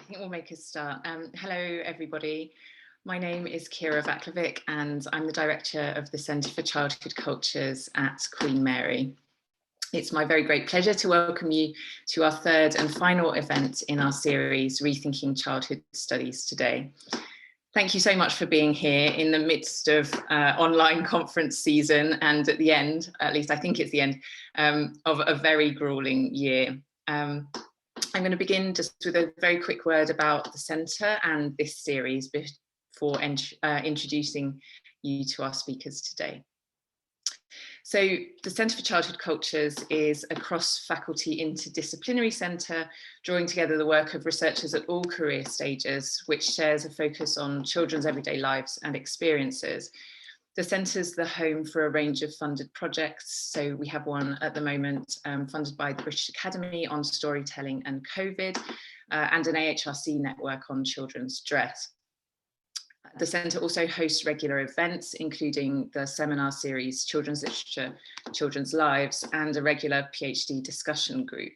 I think we'll make a start. Hello, everybody. My name is Kira Vaklovic, and I'm the Director of the Centre for Childhood Cultures at Queen Mary. It's my very great pleasure to welcome you to our third and final event in our series, Rethinking Childhood Studies today. Thank you so much for being here in the midst of online conference season and at the end, at least I think it's the end, of a very grueling year. I'm going to begin just with a very quick word about the Centre and this series before introducing you to our speakers today. So the Centre for Childhood Cultures is a cross-faculty interdisciplinary centre drawing together the work of researchers at all career stages, which shares a focus on children's everyday lives and experiences. The centre is the home for a range of funded projects. So we have one at the moment funded by the British Academy on storytelling and COVID, and an AHRC network on children's dress. The centre also hosts regular events, including the seminar series Children's Literature, Children's Lives, and a regular PhD discussion group.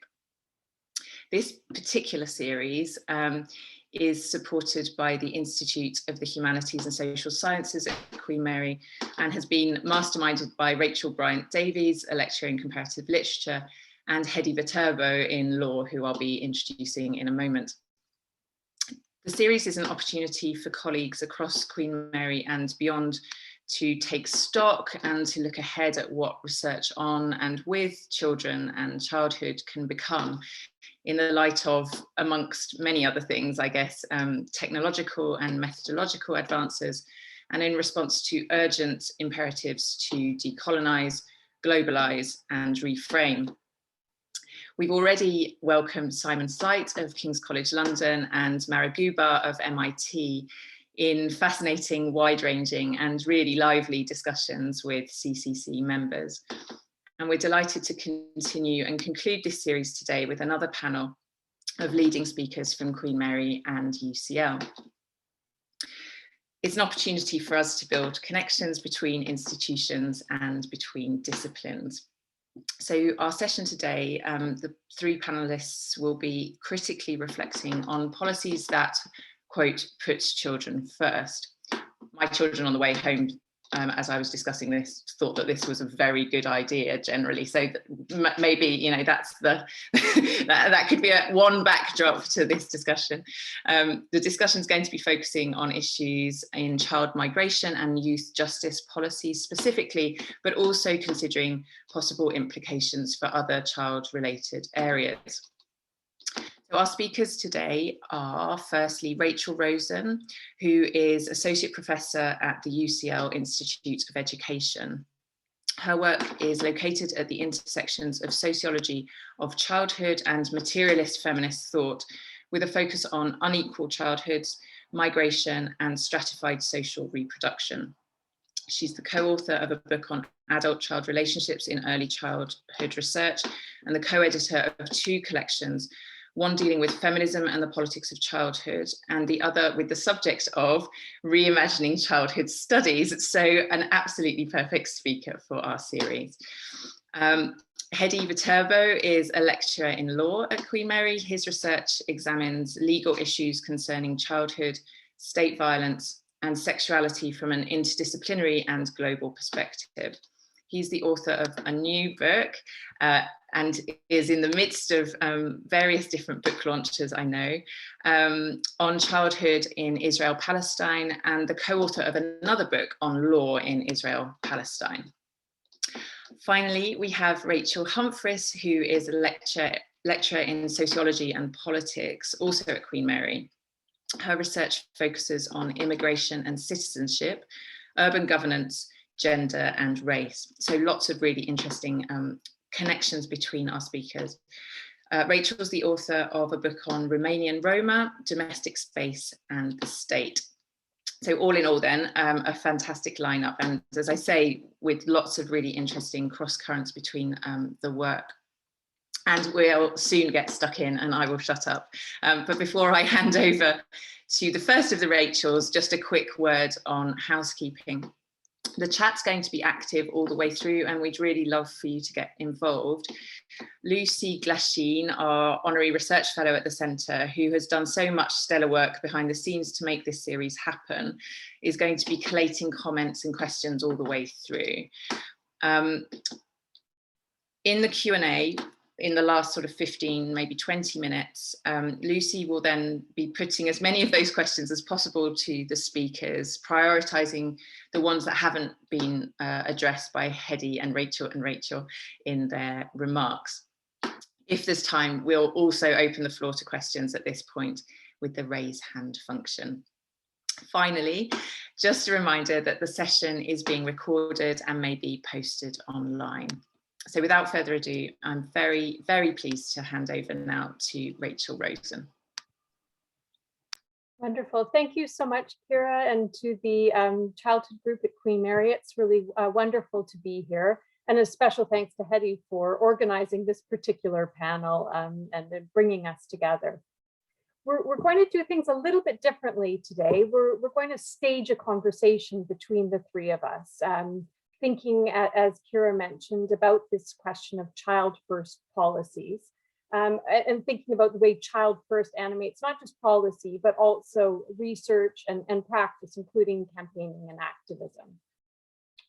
This particular series is supported by the Institute of the Humanities and Social Sciences at Queen Mary and has been masterminded by Rachel Bryant-Davies, a lecturer in comparative literature, and Hedi Viterbo in law, who I'll be introducing in a moment. The series is an opportunity for colleagues across Queen Mary and beyond to take stock and to look ahead at what research on and with children and childhood can become in the light of, amongst many other things, I guess, technological and methodological advances, and in response to urgent imperatives to decolonise, globalise and reframe. We've already welcomed Simon Sight of King's College London and Mara Guba of MIT in fascinating, wide-ranging and really lively discussions with CCC members. And we're delighted to continue and conclude this series today with another panel of leading speakers from Queen Mary and UCL. It's an opportunity for us to build connections between institutions and between disciplines. So our session today, the three panelists will be critically reflecting on policies that, quote, puts children first. My children on the way home, as I was discussing this, thought that this was a very good idea generally. So maybe, you know, that's the that could be one backdrop to this discussion. The discussion is going to be focusing on issues in child migration and youth justice policies specifically, but also considering possible implications for other child-related areas. So our speakers today are firstly Rachel Rosen, who is Associate Professor at the UCL Institute of Education. Her work is located at the intersections of sociology of childhood and materialist feminist thought, with a focus on unequal childhoods, migration and stratified social reproduction. She's the co-author of a book on adult-child relationships in early childhood research and the co-editor of two collections, one dealing with feminism and the politics of childhood, and the other with the subject of reimagining childhood studies. So an absolutely perfect speaker for our series. Hedi Viterbo is a lecturer in law at Queen Mary. His research examines legal issues concerning childhood, state violence, and sexuality from an interdisciplinary and global perspective. He's the author of a new book and is in the midst of various different book launches, I know, on childhood in Israel-Palestine, and the co-author of another book on law in Israel-Palestine. Finally, we have Rachel Humphris, who is a lecturer in sociology and politics, also at Queen Mary. Her research focuses on immigration and citizenship, urban governance, gender and race. So lots of really interesting connections between our speakers. Rachel's the author of a book on Romanian Roma, domestic space and the state. So all in all then, a fantastic lineup. And as I say, with lots of really interesting cross currents between the work. And we'll soon get stuck in and I will shut up. But before I hand over to the first of the Rachels, just a quick word on housekeeping. The chat's going to be active all the way through, and we'd really love for you to get involved. Lucy Glasheen, our honorary research fellow at the centre, who has done so much stellar work behind the scenes to make this series happen, is going to be collating comments and questions all the way through. In the Q&A, in the last sort of 15, maybe 20 minutes, Lucy will then be putting as many of those questions as possible to the speakers, prioritising the ones that haven't been addressed by Hedi and Rachel in their remarks. If there's time, we'll also open the floor to questions at this point with the raise hand function. Finally, just a reminder that the session is being recorded and may be posted online. So without further ado, I'm very, very pleased to hand over now to Rachel Rosen. Wonderful. Thank you so much, Kira, and to the childhood group at Queen Mary. It's really wonderful to be here. And a special thanks to Hedi for organizing this particular panel and bringing us together. We're going to do things a little bit differently today. We're going to stage a conversation between the three of us. Thinking, as Kira mentioned, about this question of child first policies and thinking about the way child first animates not just policy, but also research and practice, including campaigning and activism.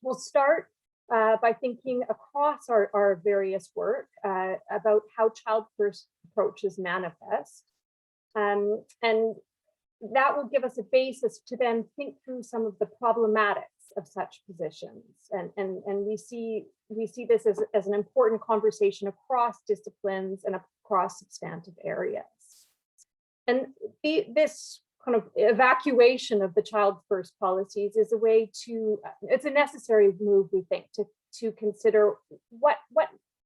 We'll start by thinking across our various work about how child first approaches manifest. And that will give us a basis to then think through some of the problematics of such positions, and we see this as an important conversation across disciplines and across substantive areas. And this kind of evacuation of the child first policies is a way to, it's a necessary move, we think, to consider what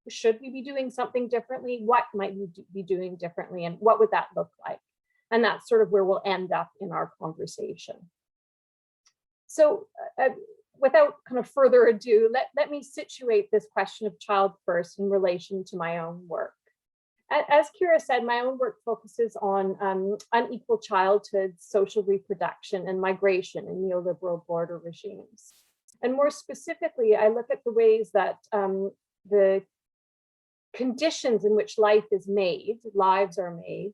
should we be doing something differently, what might we be doing differently, and what would that look like? And that's sort of where we'll end up in our conversation. So without kind of further ado, let me situate this question of child first in relation to my own work. As Kira said, my own work focuses on unequal childhood, social reproduction, and migration in neoliberal border regimes. And more specifically, I look at the ways that the conditions in which life is made, lives are made,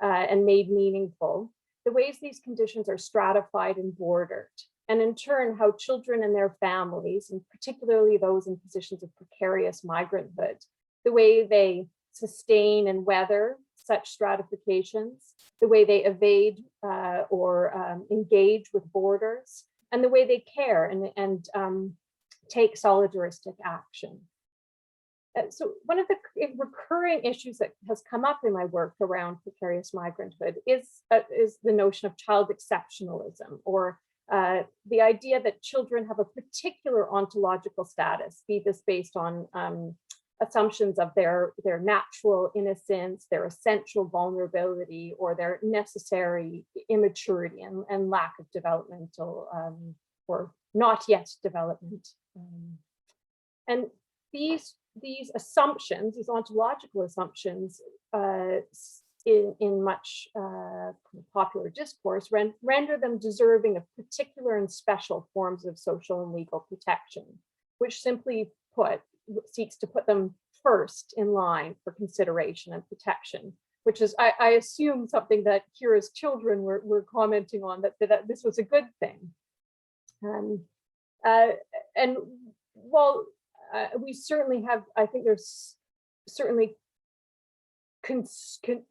and made meaningful, the ways these conditions are stratified and bordered. And in turn, how children and their families, and particularly those in positions of precarious migranthood, the way they sustain and weather such stratifications, the way they evade or engage with borders, and the way they care and take solidaristic action. So one of the recurring issues that has come up in my work around precarious migranthood is the notion of child exceptionalism, or the idea that children have a particular ontological status, be this based on assumptions of their natural innocence, their essential vulnerability, or their necessary immaturity and lack of developmental or not yet development. And these assumptions, these ontological assumptions, in much popular discourse, render them deserving of particular and special forms of social and legal protection, which simply put, seeks to put them first in line for consideration and protection, which is, I assume, something that Kira's children were commenting on, that this was a good thing. And while we certainly have, I think there's certainly important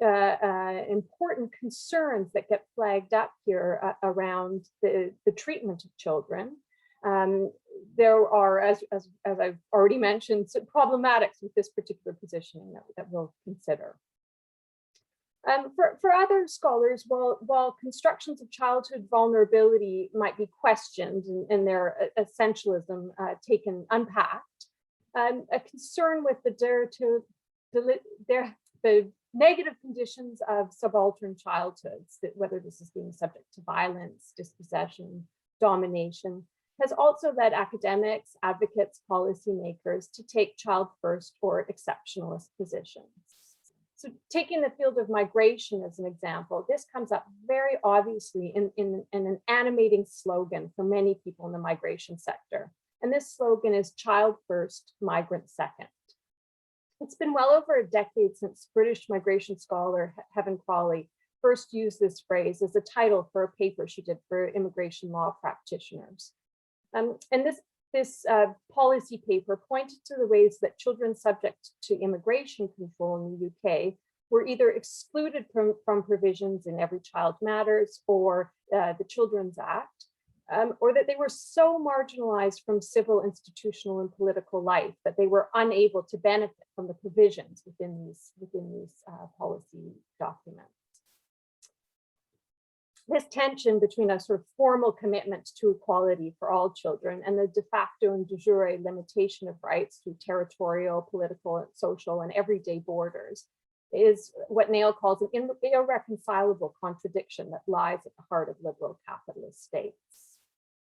concerns that get flagged up here around the treatment of children. There are, as I've already mentioned, some problematics with this particular positioning that we'll consider. For other scholars, while constructions of childhood vulnerability might be questioned and their essentialism unpacked, a concern with the negative conditions of subaltern childhoods, that whether this is being subject to violence, dispossession, domination, has also led academics, advocates, policymakers to take child first or exceptionalist positions. So taking the field of migration as an example, this comes up very obviously in an animating slogan for many people in the migration sector. And this slogan is child first, migrant second. It's been well over a decade since British migration scholar Heaven Crawley first used this phrase as a title for a paper she did for immigration law practitioners. And this policy paper pointed to the ways that children subject to immigration control in the UK were either excluded from provisions in Every Child Matters or the Children's Act, or that they were so marginalized from civil, institutional, and political life that they were unable to benefit from the provisions within these policy documents. This tension between a sort of formal commitment to equality for all children and the de facto and de jure limitation of rights through territorial, political, social, and everyday borders is what Nail calls an irreconcilable contradiction that lies at the heart of liberal capitalist states.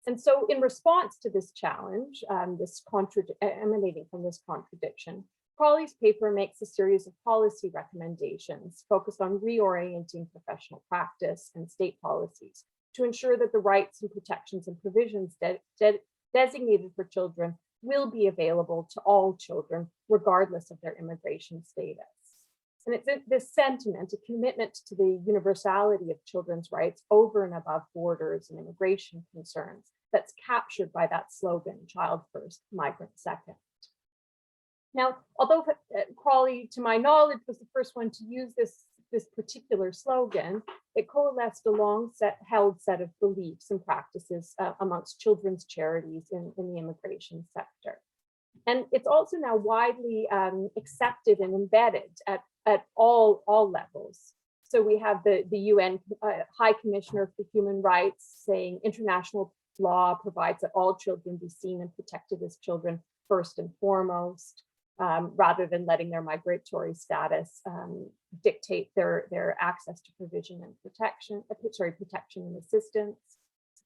And so in response to this challenge, emanating from this contradiction, Crawley's paper makes a series of policy recommendations focused on reorienting professional practice and state policies to ensure that the rights and protections and provisions designated for children will be available to all children, regardless of their immigration status. And it's this sentiment, a commitment to the universality of children's rights over and above borders and immigration concerns, that's captured by that slogan, child first, migrant second. Now, although Crawley, to my knowledge, was the first one to use this particular slogan, it coalesced a long-held set of beliefs and practices amongst children's charities in the immigration sector. And it's also now widely accepted and embedded at all levels. So we have the UN High Commissioner for Human Rights saying international law provides that all children be seen and protected as children first and foremost, rather than letting their migratory status dictate their access to provision and protection and assistance.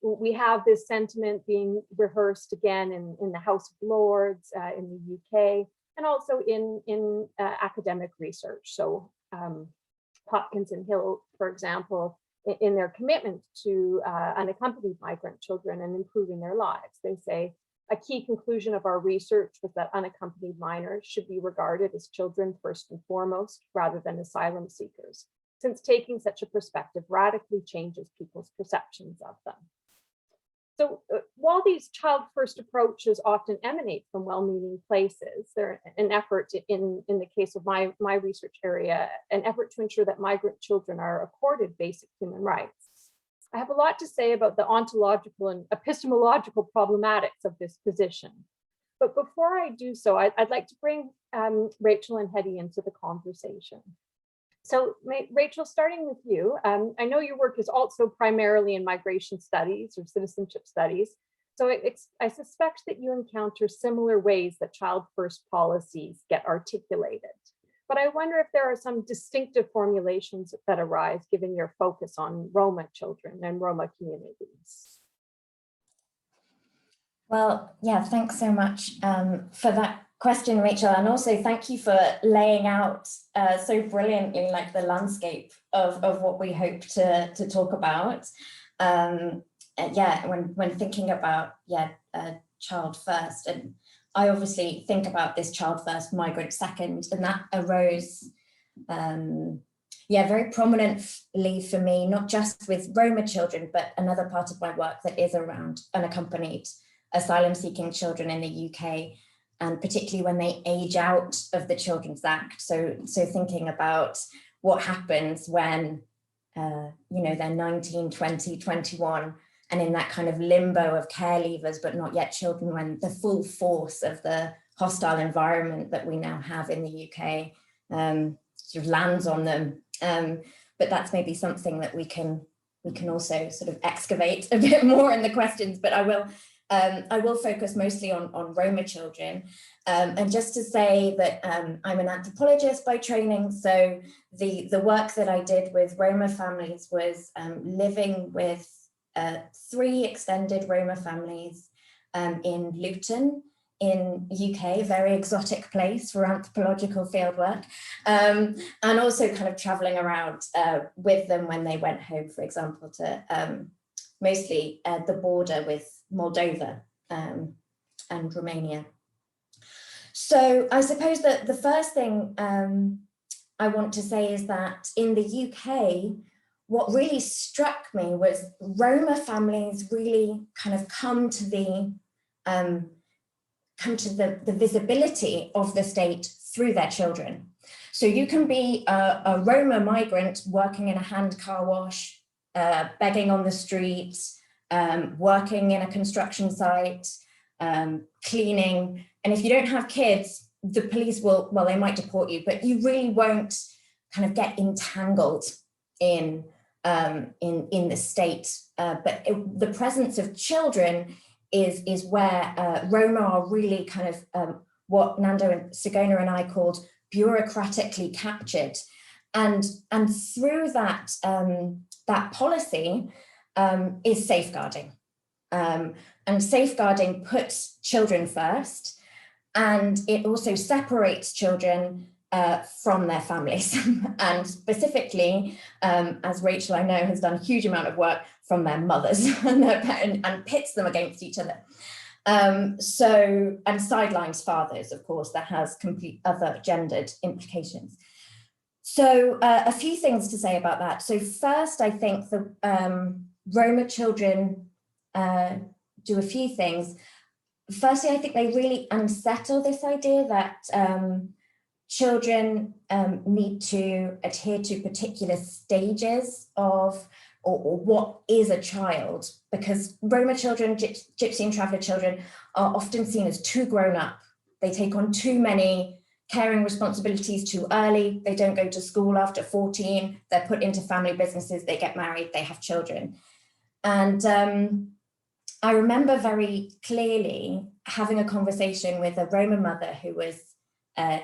We have this sentiment being rehearsed again in the House of Lords in the UK, and also in academic research. So Hopkins and Hill, for example, in their commitment to unaccompanied migrant children and improving their lives, they say, a key conclusion of our research was that unaccompanied minors should be regarded as children first and foremost, rather than asylum seekers, since taking such a perspective radically changes people's perceptions of them. So while these child-first approaches often emanate from well-meaning places, they're an effort in the case of my research area, an effort to ensure that migrant children are accorded basic human rights. I have a lot to say about the ontological and epistemological problematics of this position. But before I do so, I'd like to bring Rachel and Hedi into the conversation. So Rachel, starting with you, I know your work is also primarily in migration studies or citizenship studies. So I suspect that you encounter similar ways that child-first policies get articulated. But I wonder if there are some distinctive formulations that arise given your focus on Roma children and Roma communities. Well, yeah, thanks so much for that question, Rachel, and also thank you for laying out so brilliantly like the landscape of what we hope to talk about. Yeah, when thinking about child first, and I obviously think about this child first, migrant second, and that arose very prominently for me, not just with Roma children, but another part of my work that is around unaccompanied asylum seeking children in the UK, and particularly when they age out of the Children's Act. So thinking about what happens when they're 19, 20, 21, and in that kind of limbo of care leavers, but not yet children, when the full force of the hostile environment that we now have in the UK sort of lands on them. But that's maybe something that we can also sort of excavate a bit more in the questions, but I will focus mostly on Roma children. And just to say that I'm an anthropologist by training, so the work that I did with Roma families was living with 3 extended Roma families in Luton in UK, very exotic place for anthropological fieldwork, and also kind of traveling around with them when they went home, for example, to mostly the border with Moldova and Romania. So I suppose that the first thing I want to say is that in the UK, what really struck me was Roma families really kind of come to the visibility of the state through their children. So you can be a Roma migrant working in a hand car wash, begging on the streets, working in a construction site, cleaning. And if you don't have kids, the police will, well, they might deport you, but you really won't kind of get entangled in the state. But the presence of children is where Roma are really kind of what Nando and Sigona and I called bureaucratically captured. And through that, that policy is safeguarding. And safeguarding puts children first, and it also separates children from their families. And specifically, as Rachel, I know, has done a huge amount of work, from their mothers and pits them against each other. And sidelines fathers, of course, that has complete other gendered implications. So a few things to say about that. So first, I think the Roma children do a few things. Firstly, I think they really unsettle this idea that children need to adhere to particular stages of or what is a child, because Roma children, Gypsy and Traveller children are often seen as too grown up. They take on too many caring responsibilities too early. They don't go to school after 14. They're put into family businesses. They get married. They have children. And I remember very clearly having a conversation with a Roma mother who was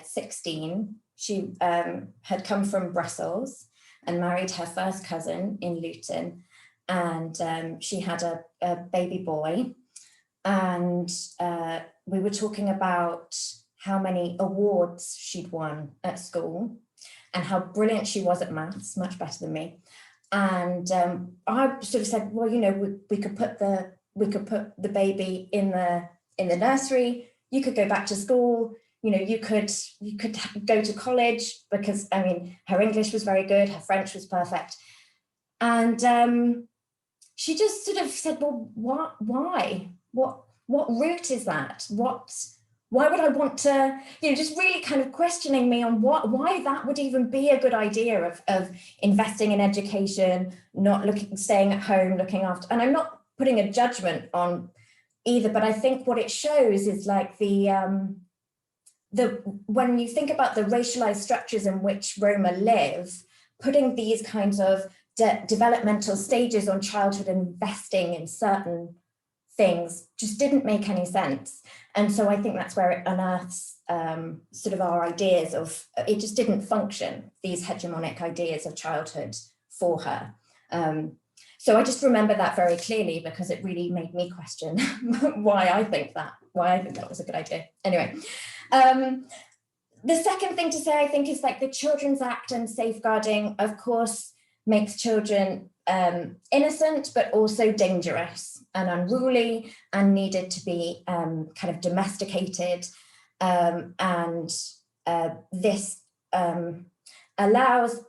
16. She had come from Brussels and married her first cousin in Luton. And she had a baby boy. And we were talking about how many awards she'd won at school and how brilliant she was at maths, much better than me. And I sort of said, well, you know, we could put the baby in the nursery. You could go back to school. You know, you could go to college, because I mean, her English was very good, her French was perfect. And she just sort of said, well, why? What route is that? Why would I want to, you know, just really kind of questioning me on why that would even be a good idea of investing in education, staying at home, looking after, and I'm not putting a judgment on either, but I think what it shows is like when you think about the racialized structures in which Roma live, putting these kinds of developmental stages on childhood and investing in certain things just didn't make any sense. And so I think that's where it unearths sort of our ideas of, it just didn't function, these hegemonic ideas of childhood for her. So I just remember that very clearly, because it really made me question why I think that was a good idea. Anyway, the second thing to say, I think, is like the Children's Act and safeguarding, of course, makes children innocent, but also dangerous and unruly and needed to be kind of domesticated. And this allows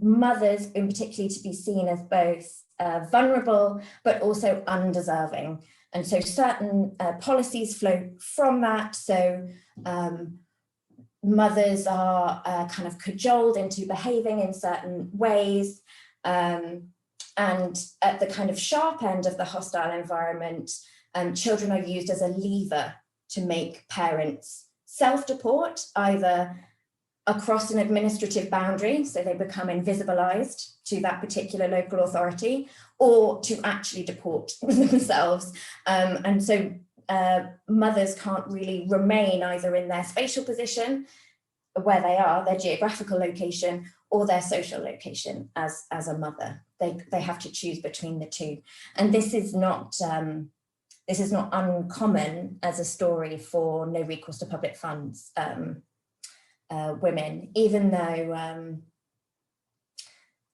mothers in particular to be seen as both vulnerable, but also undeserving. And so certain policies flow from that. So mothers are kind of cajoled into behaving in certain ways. And at the kind of sharp end of the hostile environment, children are used as a lever to make parents self-deport, either across an administrative boundary, so they become invisibilized to that particular local authority, or to actually deport themselves. And so mothers can't really remain either in their spatial position, where they are, their geographical location, or their social location as a mother. They have to choose between the two. And this is not this is not uncommon as a story for no recourse to public funds women, even though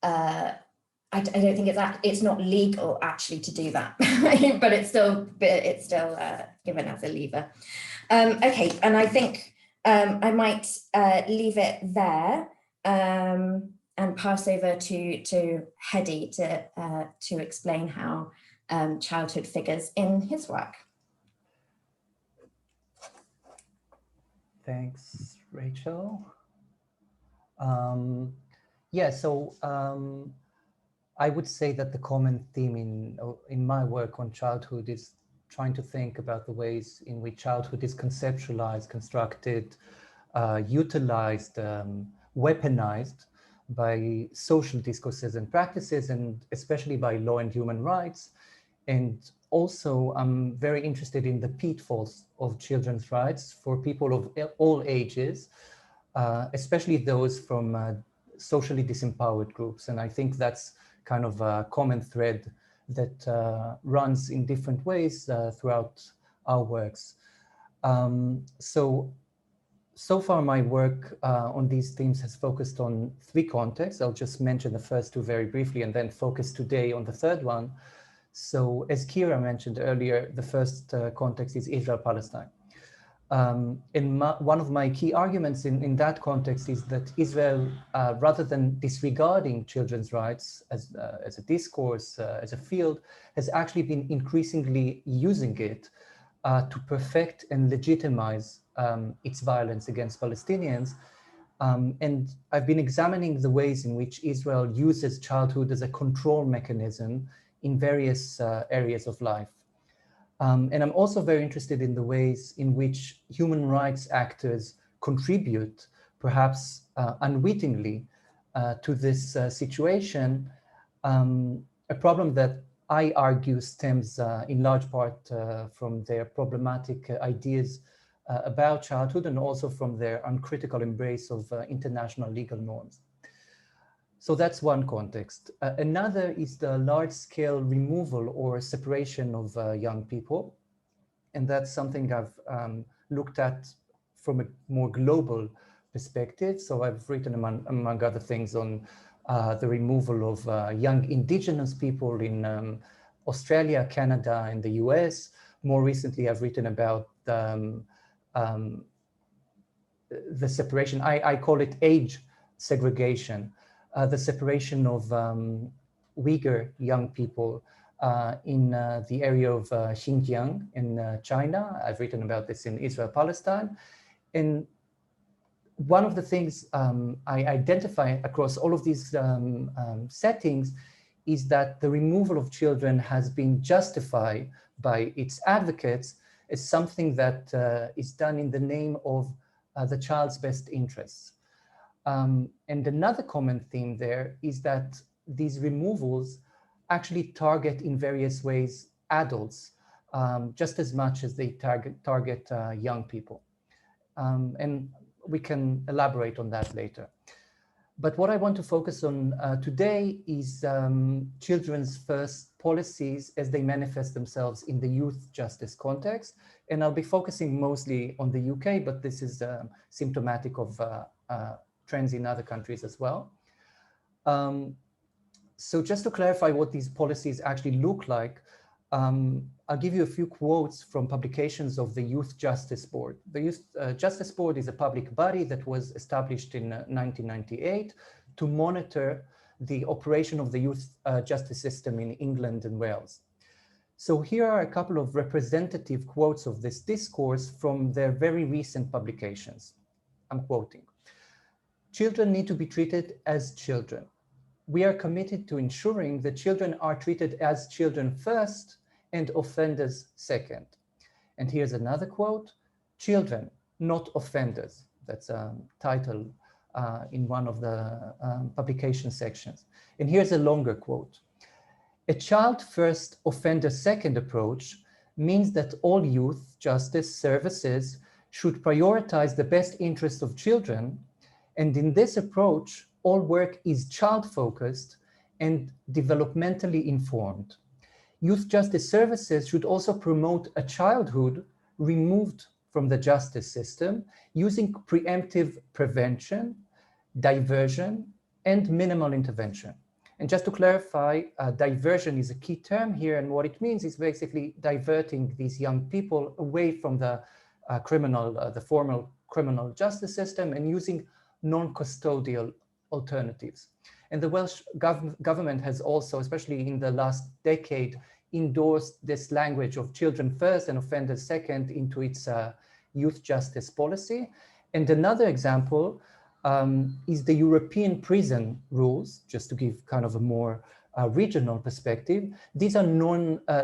I don't think it's not legal actually to do that, but it's still given as a lever. Okay, and I think I might leave it there and pass over to Hedi to explain how childhood figures in his work. Thanks, Rachel. Yeah, so I would say that the common theme in my work on childhood is trying to think about the ways in which childhood is conceptualized, constructed, utilized, weaponized by social discourses and practices, and especially by law and human rights. And also, I'm very interested in the pitfalls of children's rights for people of all ages, especially those from socially disempowered groups. And I think that's kind of a common thread that runs in different ways throughout our works. So far my work on these themes has focused on 3 contexts. I'll just mention the first 2 very briefly and then focus today on the third one. So as Kira mentioned earlier, the first context is Israel-Palestine. And one of my key arguments in that context is that Israel, rather than disregarding children's rights as a discourse, as a field, has actually been increasingly using it to perfect and legitimize its violence against Palestinians. And I've been examining the ways in which Israel uses childhood as a control mechanism in various areas of life. And I'm also very interested in the ways in which human rights actors contribute, perhaps unwittingly, to this situation, a problem that I argue stems in large part from their problematic ideas about childhood and also from their uncritical embrace of international legal norms. So that's one context. Another is the large-scale removal or separation of young people. And that's something I've looked at from a more global perspective. So I've written, among other things, on the removal of young indigenous people in Australia, Canada, and the US. More recently, I've written about the separation, I call it age segregation, the separation of Uyghur young people in the area of Xinjiang in China. I've written about this in Israel-Palestine. And one of the things I identify across all of these settings is that the removal of children has been justified by its advocates as something that is done in the name of the child's best interests. And another common theme there is that these removals actually target in various ways adults just as much as they target young people. And we can elaborate on that later. But what I want to focus on today is children's first policies as they manifest themselves in the youth justice context. And I'll be focusing mostly on the UK, but this is symptomatic of trends in other countries as well. So just to clarify what these policies actually look like, I'll give you a few quotes from publications of the Youth Justice Board. The Youth Justice Board is a public body that was established in 1998 to monitor the operation of the youth justice system in England and Wales. So here are a couple of representative quotes of this discourse from their very recent publications. I'm quoting. Children need to be treated as children. We are committed to ensuring that children are treated as children first and offenders second. And here's another quote, children, not offenders. That's a title in one of the publication sections. And here's a longer quote. A child first, offender second approach means that all youth justice services should prioritize the best interests of children. And in this approach, all work is child-focused and developmentally informed. Youth justice services should also promote a childhood removed from the justice system using preemptive prevention, diversion, and minimal intervention. And just to clarify, diversion is a key term here, and what it means is basically diverting these young people away from the the formal criminal justice system and using non-custodial alternatives. And the Welsh government has also, especially in the last decade, endorsed this language of children first and offenders second into its youth justice policy. And another example is the European prison rules, just to give kind of a more regional perspective. These are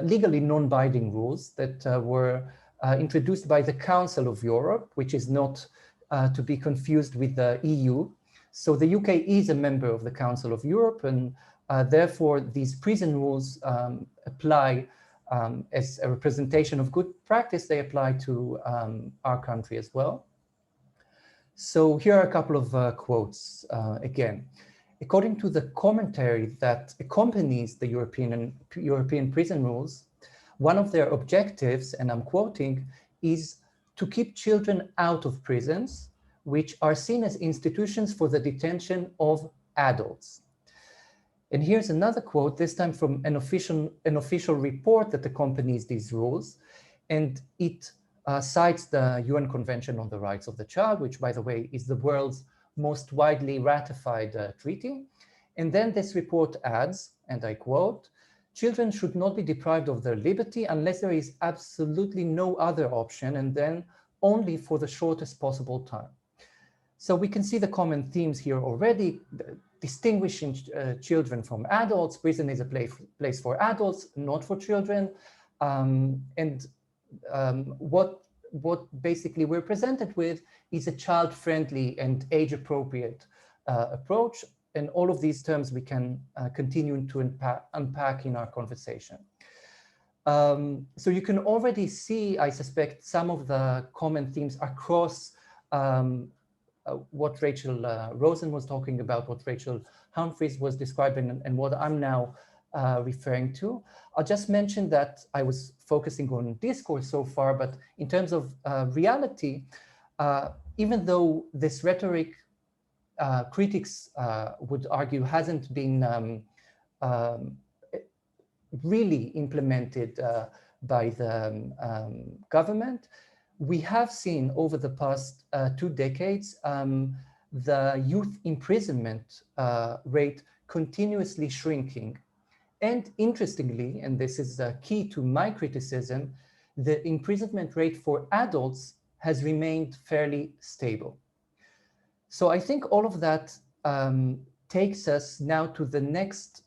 legally non-binding rules that were introduced by the Council of Europe, which is not to be confused with the EU. So the UK is a member of the Council of Europe, and therefore these prison rules apply as a representation of good practice. They apply to our country as well. So here are a couple of quotes again. According to the commentary that accompanies the European prison rules, one of their objectives, and I'm quoting, is to keep children out of prisons, which are seen as institutions for the detention of adults. And here's another quote, this time from an official report that accompanies these rules. And it cites the UN Convention on the Rights of the Child, which, by the way, is the world's most widely ratified treaty. And then this report adds, and I quote, "Children should not be deprived of their liberty unless there is absolutely no other option, and then only for the shortest possible time." So we can see the common themes here already, distinguishing children from adults. Prison is a place for adults, not for children. What basically we're presented with is a child-friendly and age-appropriate approach. And all of these terms we can continue to unpack in our conversation. So you can already see, I suspect, some of the common themes across what Rachel Rosen was talking about, what Rachel Humphris was describing, and what I'm now referring to. I'll just mention that I was focusing on discourse so far, but in terms of reality, even though this rhetoric, critics would argue, hasn't been really implemented by the government, we have seen over the past 2 decades the youth imprisonment rate continuously shrinking. And interestingly, and this is key to my criticism, the imprisonment rate for adults has remained fairly stable. So I think all of that takes us now to the next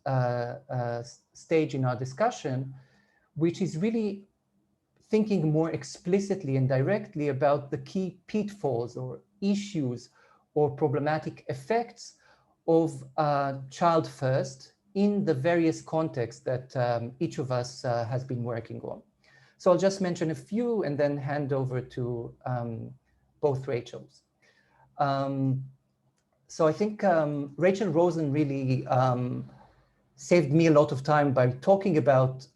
stage in our discussion, which is really thinking more explicitly and directly about the key pitfalls or issues or problematic effects of child first in the various contexts that each of us has been working on. So I'll just mention a few and then hand over to both Rachels. So I think Rachel Rosen really saved me a lot of time by talking about,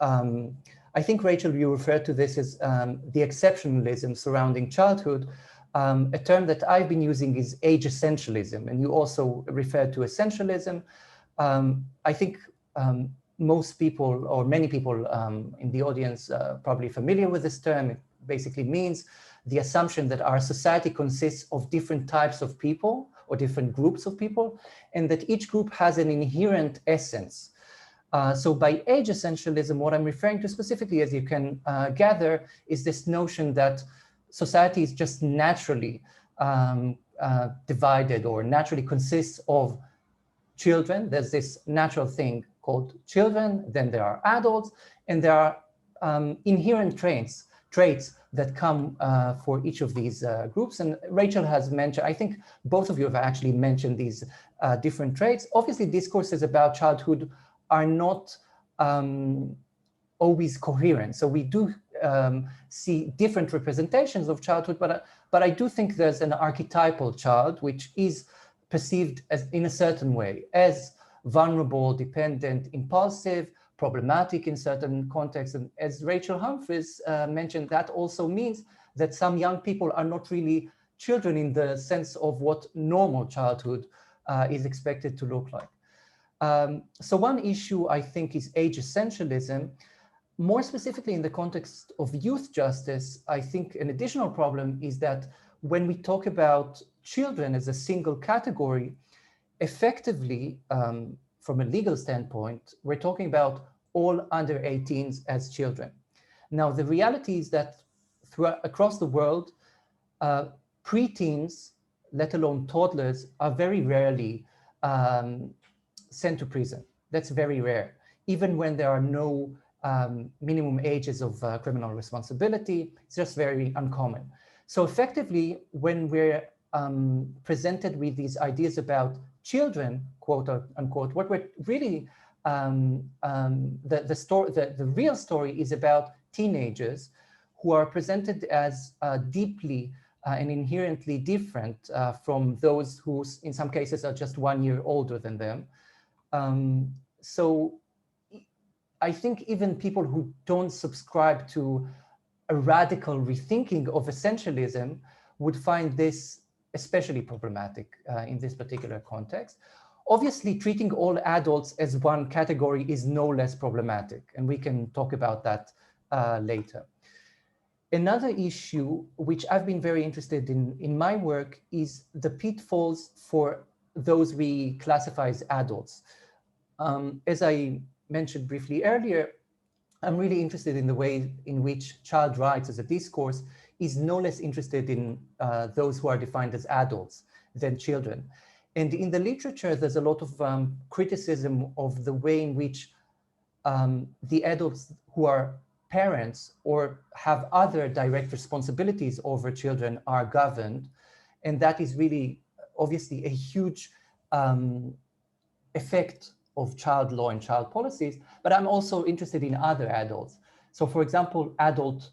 I think, Rachel, you referred to this as the exceptionalism surrounding childhood. A term that I've been using is age essentialism, and you also referred to essentialism. I think most people, or many people in the audience, probably familiar with this term. It basically means the assumption that our society consists of different types of people or different groups of people, and that each group has an inherent essence. So by age essentialism, what I'm referring to specifically, as you can gather, is this notion that society is just naturally divided or naturally consists of children. There's this natural thing called children, then there are adults, and there are inherent traits that come for each of these groups. And Rachel has mentioned, I think both of you have actually mentioned these different traits. Obviously, discourses about childhood are not always coherent. So we do see different representations of childhood, but I do think there's an archetypal child which is perceived as, in a certain way, as vulnerable, dependent, impulsive, problematic in certain contexts. And as Rachel Humphris mentioned, that also means that some young people are not really children in the sense of what normal childhood is expected to look like. So one issue, I think, is age essentialism. More specifically in the context of youth justice, I think an additional problem is that when we talk about children as a single category, effectively, from a legal standpoint, we're talking about all under 18s as children. Now, the reality is that across the world, preteens, let alone toddlers, are very rarely sent to prison. That's very rare, even when there are no minimum ages of criminal responsibility. It's just very uncommon. So effectively, when we're presented with these ideas about children, quote unquote, what we're really, the real story is about teenagers who are presented as deeply and inherently different from those who in some cases are just 1 year older than them. So I think even people who don't subscribe to a radical rethinking of essentialism would find this especially problematic in this particular context. Obviously, treating all adults as one category is no less problematic, and we can talk about that later. Another issue, which I've been very interested in my work, is the pitfalls for those we classify as adults. As I mentioned briefly earlier, I'm really interested in the way in which child rights as a discourse is no less interested in those who are defined as adults than children. And in the literature, there's a lot of criticism of the way in which the adults who are parents or have other direct responsibilities over children are governed. And that is really obviously a huge effect of child law and child policies, but I'm also interested in other adults. So for example, adult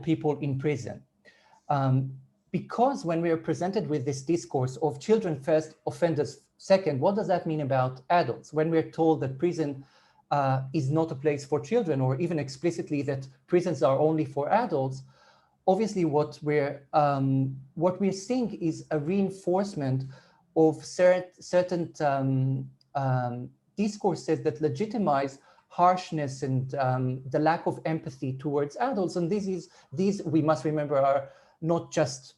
people in prison. Because when we are presented with this discourse of children first, offenders second, what does that mean about adults? When we're told that prison is not a place for children, or even explicitly that prisons are only for adults, obviously what we're seeing is a reinforcement of certain discourses that legitimize harshness and the lack of empathy towards adults. And these we must remember are not just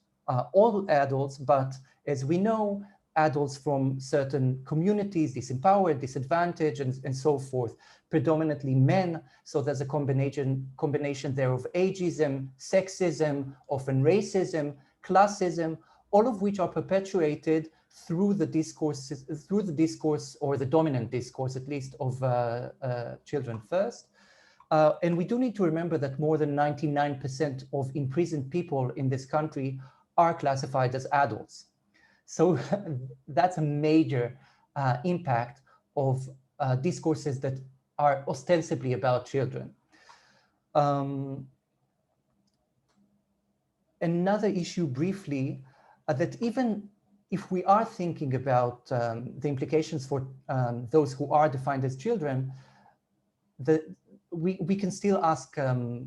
all adults, but as we know, adults from certain communities, disempowered, disadvantaged, and so forth, predominantly men. So there's a combination there of ageism, sexism, often racism, classism, all of which are perpetuated through the discourse or the dominant discourse, at least, of children first. And we do need to remember that more than 99% of imprisoned people in this country are classified as adults. So that's a major impact of discourses that are ostensibly about children. Another issue briefly, that even if we are thinking about the implications for those who are defined as children, we can still ask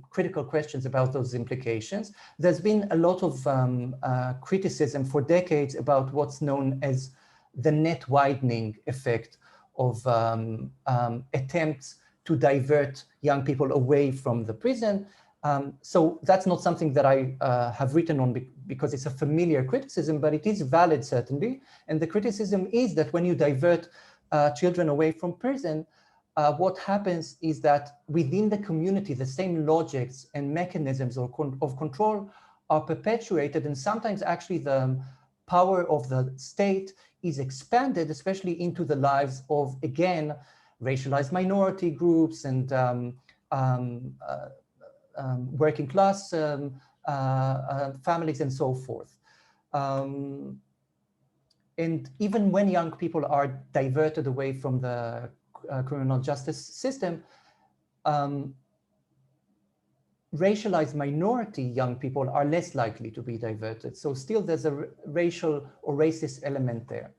critical questions about those implications. There's been a lot of criticism for decades about what's known as the net widening effect of attempts to divert young people away from the prison. So that's not something that I have written on because it's a familiar criticism, but it is valid certainly. And the criticism is that when you divert children away from prison, what happens is that within the community, the same logics and mechanisms of control are perpetuated, and sometimes actually the power of the state is expanded, especially into the lives of, again, racialized minority groups and working class families and so forth. And even when young people are diverted away from the criminal justice system, racialized minority young people are less likely to be diverted. So still there's a racial or racist element there.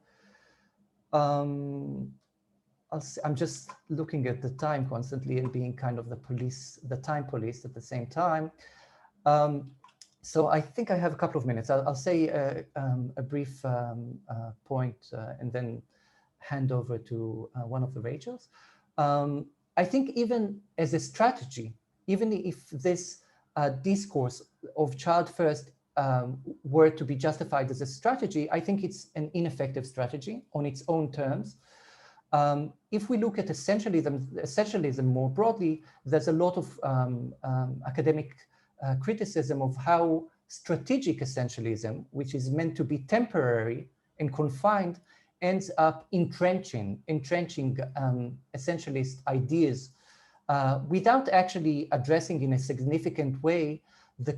I'm just looking at the time constantly and being kind of the police, the time police at the same time. So I think I have a couple of minutes. I'll say a brief point and then hand over to one of the Rachels. I think even as a strategy, even if this discourse of child first were to be justified as a strategy, I think it's an ineffective strategy on its own terms. If we look at essentialism more broadly, there's a lot of academic criticism of how strategic essentialism, which is meant to be temporary and confined, ends up entrenching essentialist ideas without actually addressing in a significant way the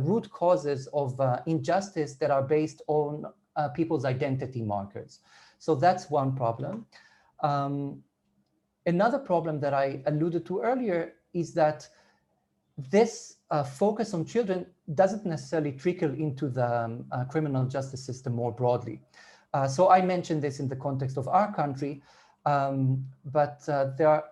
root causes of injustice that are based on people's identity markers. So that's one problem. Another problem that I alluded to earlier is that this focus on children doesn't necessarily trickle into the criminal justice system more broadly. So I mentioned this in the context of our country, but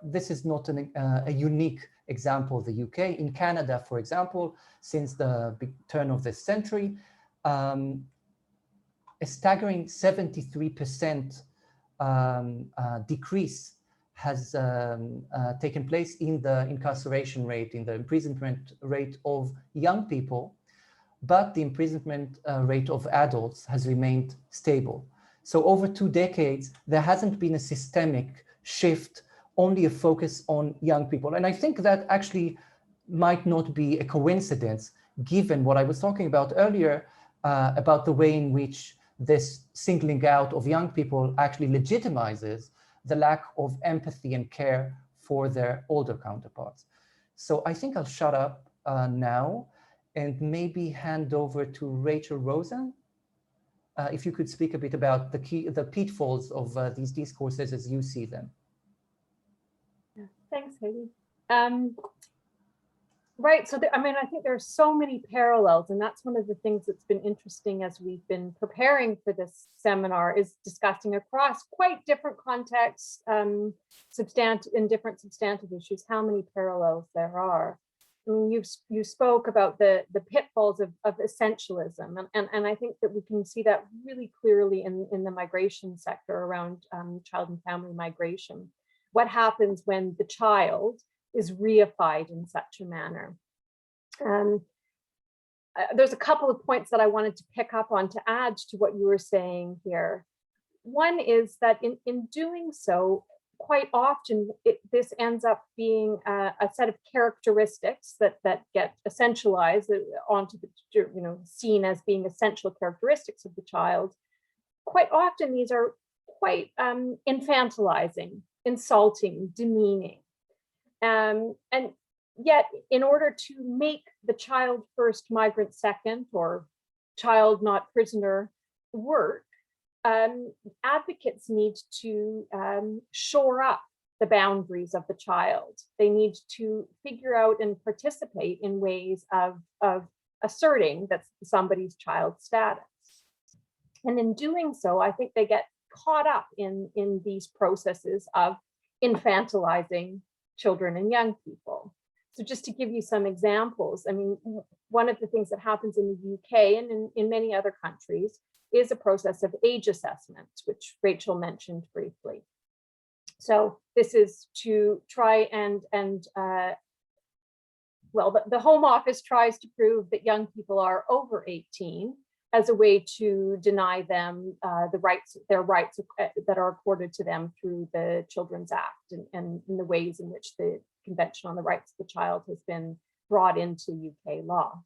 this is not a unique example of the UK. In Canada, for example, since the turn of this century, a staggering 73% decrease has taken place in the incarceration rate, in the imprisonment rate of young people, but the imprisonment rate of adults has remained stable. So over 2 decades, there hasn't been a systemic shift, only a focus on young people. And I think that actually might not be a coincidence, given what I was talking about earlier, about the way in which this singling out of young people actually legitimizes the lack of empathy and care for their older counterparts. So I think I'll shut up now and maybe hand over to Rachel Rosen. If you could speak a bit about the pitfalls of these discourses as you see them. Yeah, thanks, Hedi. Right, so I mean, I think there are so many parallels, and that's one of the things that's been interesting as we've been preparing for this seminar, is discussing across quite different contexts, in different substantive issues, how many parallels there are. I mean, you spoke about the pitfalls of essentialism, and I think that we can see that really clearly in the migration sector around child and family migration. What happens when the child is reified in such a manner? There's a couple of points that I wanted to pick up on to add to what you were saying here. One is that in doing so, quite often this ends up being a set of characteristics that get essentialized onto the, seen as being essential characteristics of the child. Quite often these are quite infantilizing, insulting, demeaning. And yet, in order to make the child first, migrant second, or child not prisoner work, advocates need to shore up the boundaries of the child. They need to figure out and participate in ways of asserting that somebody's child status. And in doing so, I think they get caught up in these processes of infantilizing children and young people. So just to give you some examples, I mean, one of the things that happens in the UK and in many other countries is a process of age assessment, which Rachel mentioned briefly. So this is to try the Home Office tries to prove that young people are over 18 as a way to deny them their rights that are accorded to them through the Children's Act and in the ways in which the Convention on the Rights of the Child has been brought into UK law.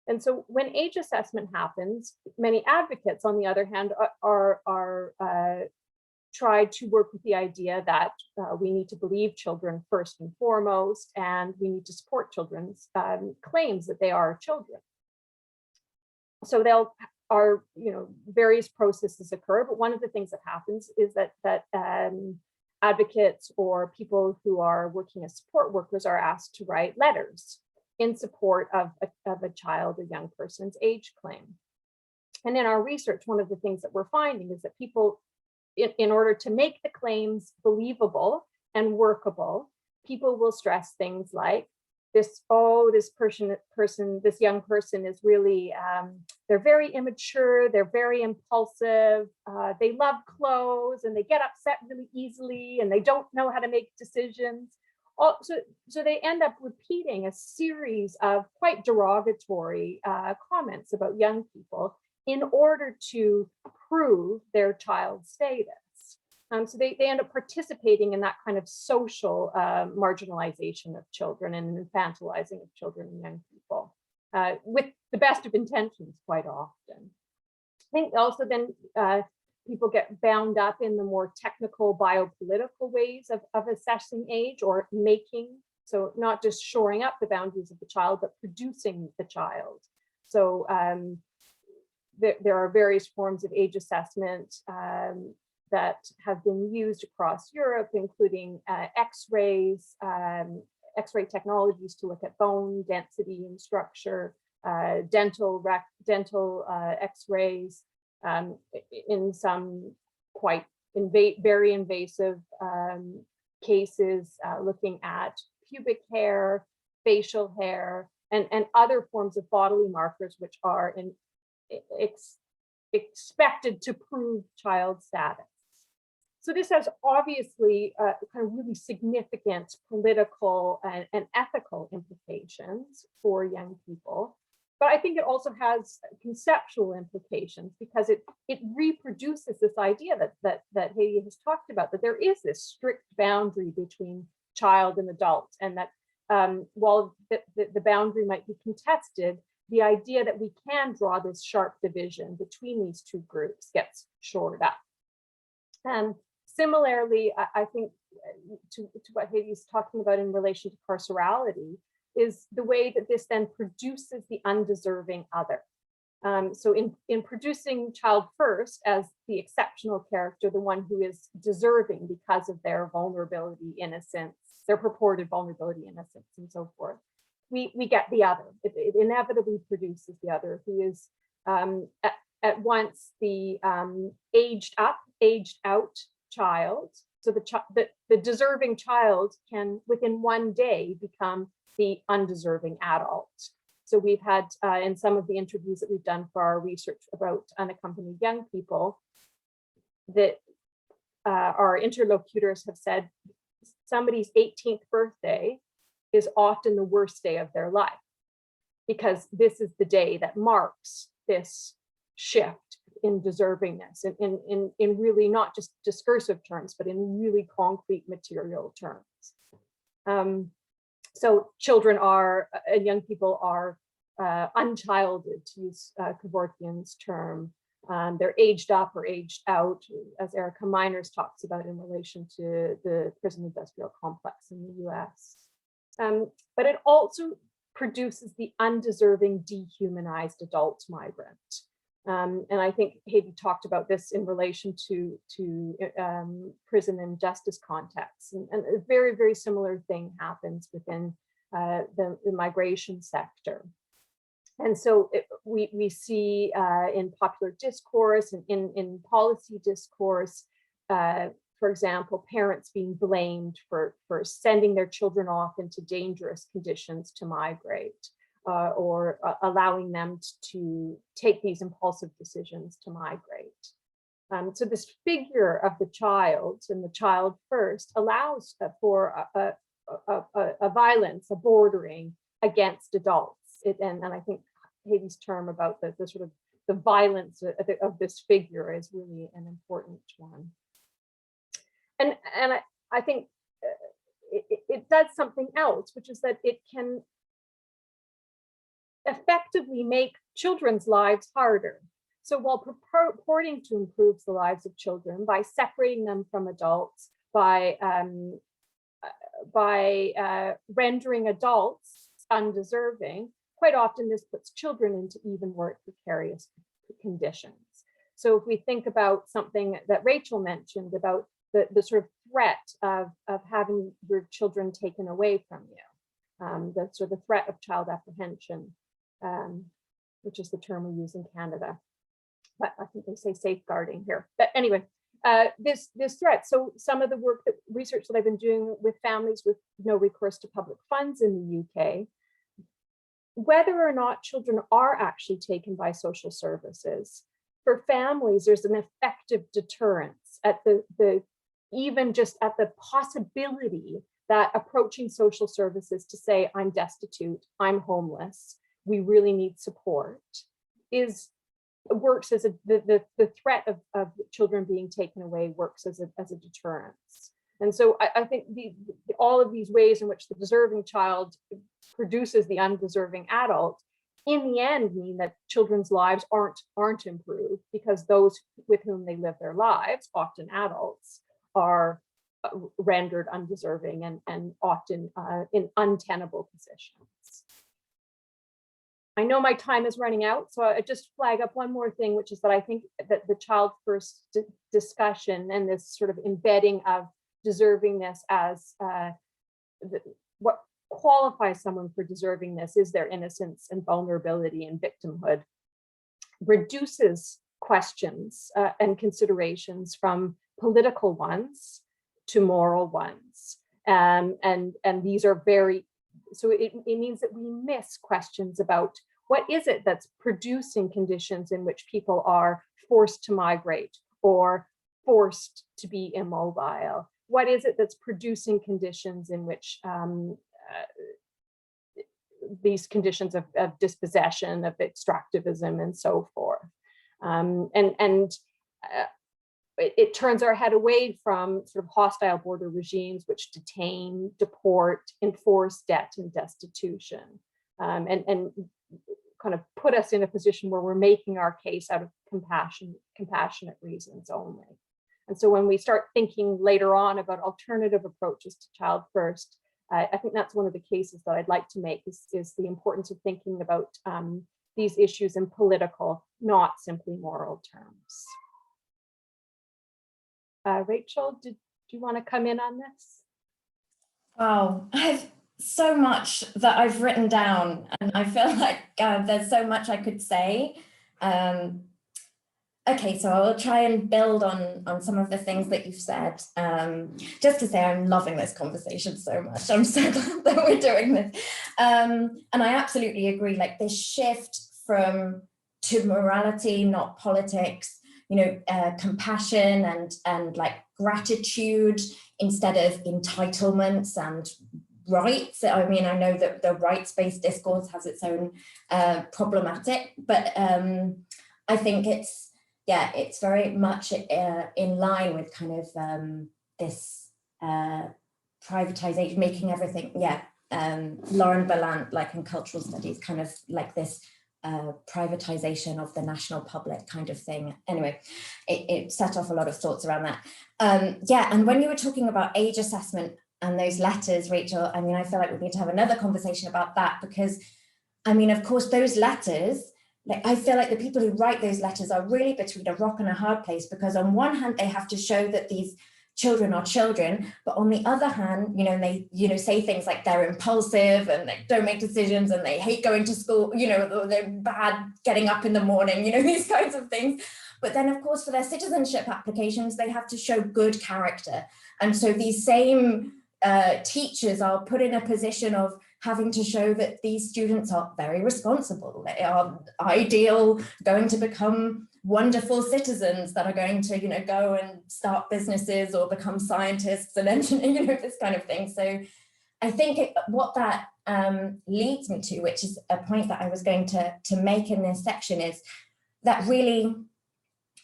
And so when age assessment happens, many advocates, on the other hand, are try to work with the idea that we need to believe children first and foremost, and we need to support children's claims that they are children. So various processes occur, but one of the things that happens is that advocates or people who are working as support workers are asked to write letters in support of a child or young person's age claim. And in our research, one of the things that we're finding is that people in order to make the claims believable and workable, people will stress things like this young person is really, they're very immature, they're very impulsive, they love clothes, and they get upset really easily, and they don't know how to make decisions. So they end up repeating a series of quite derogatory comments about young people in order to prove their child's status. So they end up participating in that kind of social marginalization of children and infantilizing of children and young people with the best of intentions quite often. I think also then people get bound up in the more technical biopolitical ways of assessing age or making, so not just shoring up the boundaries of the child, but producing the child. So there are various forms of age assessment that have been used across Europe, including X-rays, X-ray technologies to look at bone density and structure, dental X-rays, in some quite very invasive cases, looking at pubic hair, facial hair, and other forms of bodily markers which are expected to prove child status. So this has obviously kind of really significant political and ethical implications for young people. But I think it also has conceptual implications because it reproduces this idea that Hedi has talked about, that there is this strict boundary between child and adult, and that while the boundary might be contested, the idea that we can draw this sharp division between these two groups gets shored up. Similarly, I think to what Hedi is talking about in relation to carcerality is the way that this then produces the undeserving other. So in producing child first as the exceptional character, the one who is deserving because of their vulnerability, innocence, their purported vulnerability, innocence, and so forth, we get the other. It inevitably produces the other, who is at once the aged up, aged out child. So the deserving child can within one day become the undeserving adult. So we've had in some of the interviews that we've done for our research about unaccompanied young people, that our interlocutors have said somebody's 18th birthday is often the worst day of their life, because this is the day that marks this shift in deservingness, in really not just discursive terms, but in really concrete material terms. So children are, and young people are unchilded, to use Kevorkian's term. They're aged up or aged out, as Erica Miners talks about in relation to the prison industrial complex in the US. But it also produces the undeserving, dehumanized adult migrant. And I think Hedi talked about this in relation to prison and justice contexts. And a very, very similar thing happens within the migration sector. And so we see in popular discourse and in policy discourse, for example, parents being blamed for sending their children off into dangerous conditions to migrate. Or allowing them to take these impulsive decisions to migrate. So this figure of the child and the child first allows for a violence, a bordering against adults. And I think Hedi's term about the sort of the violence of this figure is really an important one. And I think it does something else, which is that it can effectively make children's lives harder. So while purporting to improve the lives of children by separating them from adults, by rendering adults undeserving, quite often this puts children into even more precarious conditions. So if we think about something that Rachel mentioned about the sort of threat of having your children taken away from you, the sort of threat of child apprehension, which is the term we use in Canada, but I think they say safeguarding here. But anyway, this threat. So some of the research that I've been doing with families with no recourse to public funds in the UK, whether or not children are actually taken by social services, for families, there's an effective deterrence at even just at the possibility that approaching social services to say, I'm destitute, I'm homeless, we really need support, works as the threat of children being taken away works as a deterrence. And so I think all of these ways in which the deserving child produces the undeserving adult, in the end mean that children's lives aren't improved, because those with whom they live their lives, often adults, are rendered undeserving and often in untenable positions. I know my time is running out, so I just flag up one more thing, which is that I think that the child first discussion and this sort of embedding of deservingness as what qualifies someone for deservingness is their innocence and vulnerability and victimhood, reduces questions and considerations from political ones to moral ones. And these are very, so it means that we miss questions about what is it that's producing conditions in which people are forced to migrate or forced to be immobile? What is it that's producing conditions in which these conditions of dispossession, of extractivism, and so forth? It turns our head away from sort of hostile border regimes which detain, deport, enforce debt and destitution, and kind of put us in a position where we're making our case out of compassionate reasons only. And so when we start thinking later on about alternative approaches to child first, I think that's one of the cases that I'd like to make is the importance of thinking about these issues in political, not simply moral terms. Rachel, do you want to come in on this? Wow, I have so much that I've written down, and I feel like there's so much I could say. Okay, so I will try and build on some of the things that you've said. Just to say, I'm loving this conversation so much. I'm so glad that we're doing this. And I absolutely agree, like this shift to morality, not politics, compassion and like gratitude instead of entitlements and rights. I mean, I know that the rights-based discourse has its own problematic, but I think it's very much in line with kind of this privatization, making everything, Lauren Ballant, like in cultural studies, kind of like this privatization of the national public kind of thing. Anyway, it set off a lot of thoughts around that. And when you were talking about age assessment and those letters, Rachel, I mean, I feel like we need to have another conversation about that, because, I mean, of course, those letters, like, I feel like the people who write those letters are really between a rock and a hard place, because on one hand, they have to show that these children are children, but on the other hand, they, say things like they're impulsive and they don't make decisions and they hate going to school, they're bad getting up in the morning, these kinds of things. But then, of course, for their citizenship applications, they have to show good character. And so these same teachers are put in a position of having to show that these students are very responsible. They are ideal, going to become wonderful citizens that are going to, go and start businesses or become scientists and engineers, this kind of thing. So I think what that leads me to, which is a point that I was going to make in this section, is that really,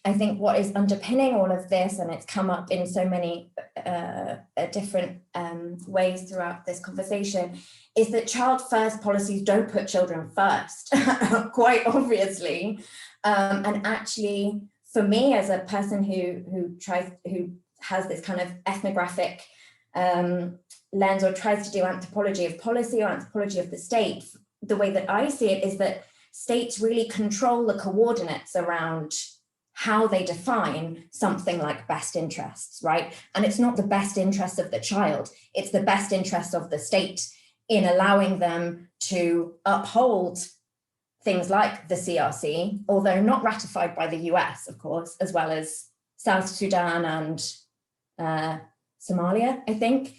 I think what is underpinning all of this, and it's come up in so many different ways throughout this conversation, is that child first policies don't put children first, quite obviously. And actually, for me, as a person who has this kind of ethnographic lens, or tries to do anthropology of policy or anthropology of the state, the way that I see it is that states really control the coordinates around how they define something like best interests, right? And it's not the best interest of the child, it's the best interest of the state in allowing them to uphold things like the CRC, although not ratified by the US, of course, as well as South Sudan and Somalia, I think.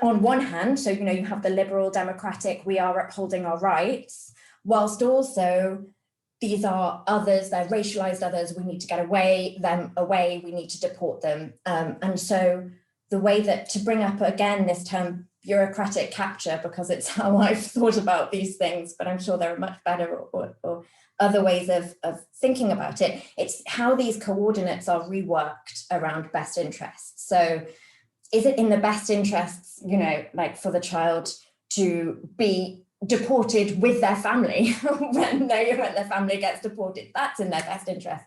On one hand, so, you have the liberal democratic, we are upholding our rights, whilst also these are others, they're racialized others, we need to get them away, we need to deport them. And so the way that, to bring up again this term bureaucratic capture, because it's how I've thought about these things, but I'm sure there are much better or other ways of thinking about it. It's how these coordinates are reworked around best interests. So is it in the best interests, like for the child to be deported with their family when their family gets deported? That's in their best interest.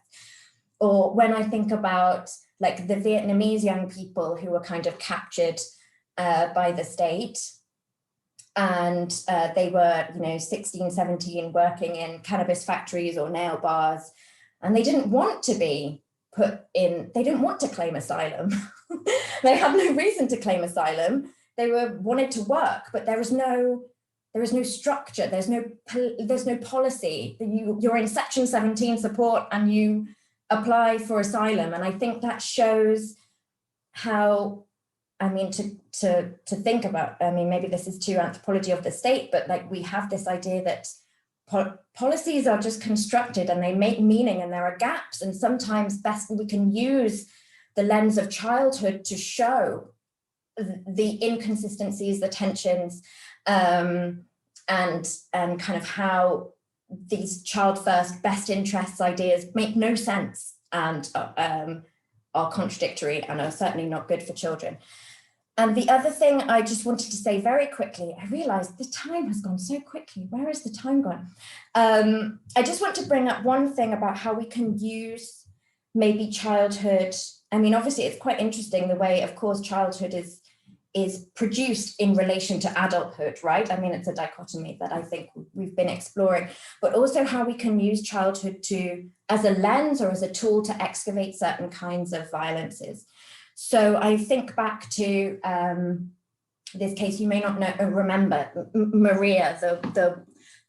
Or when I think about like the Vietnamese young people who were kind of captured by the state, and they were 16, 17, working in cannabis factories or nail bars, and they didn't want to be put in, they didn't want to claim asylum. They had no reason to claim asylum. They wanted to work, but there is no structure, there's no policy. You're in Section 17 support and you apply for asylum. And I think that shows how, to think about, maybe this is too anthropology of the state, but like we have this idea that policies are just constructed and they make meaning and there are gaps, and sometimes best we can use the lens of childhood to show the inconsistencies, the tensions, and kind of how these child first best interests ideas make no sense and are contradictory and are certainly not good for children. And the other thing I just wanted to say very quickly, I realized the time has gone so quickly. Where has the time gone? I just want to bring up one thing about how we can use maybe childhood. Obviously it's quite interesting the way, of course, childhood is produced in relation to adulthood, right? It's a dichotomy that I think we've been exploring, but also how we can use childhood as a lens or as a tool to excavate certain kinds of violences. So I think back to this case, you may not remember, Maria,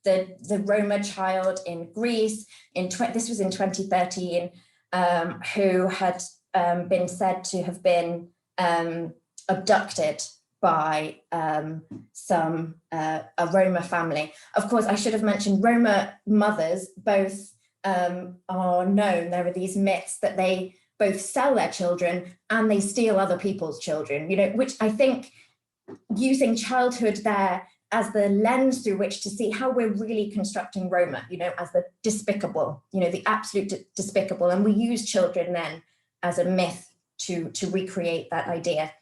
the Roma child in Greece, this was in 2013, who had been said to have been abducted by a Roma family. Of course, I should have mentioned Roma mothers both are known. There are these myths that they both sell their children and they steal other people's children, which I think using childhood there as the lens through which to see how we're really constructing Roma, as the despicable, the absolute despicable. And we use children then as a myth to recreate that idea.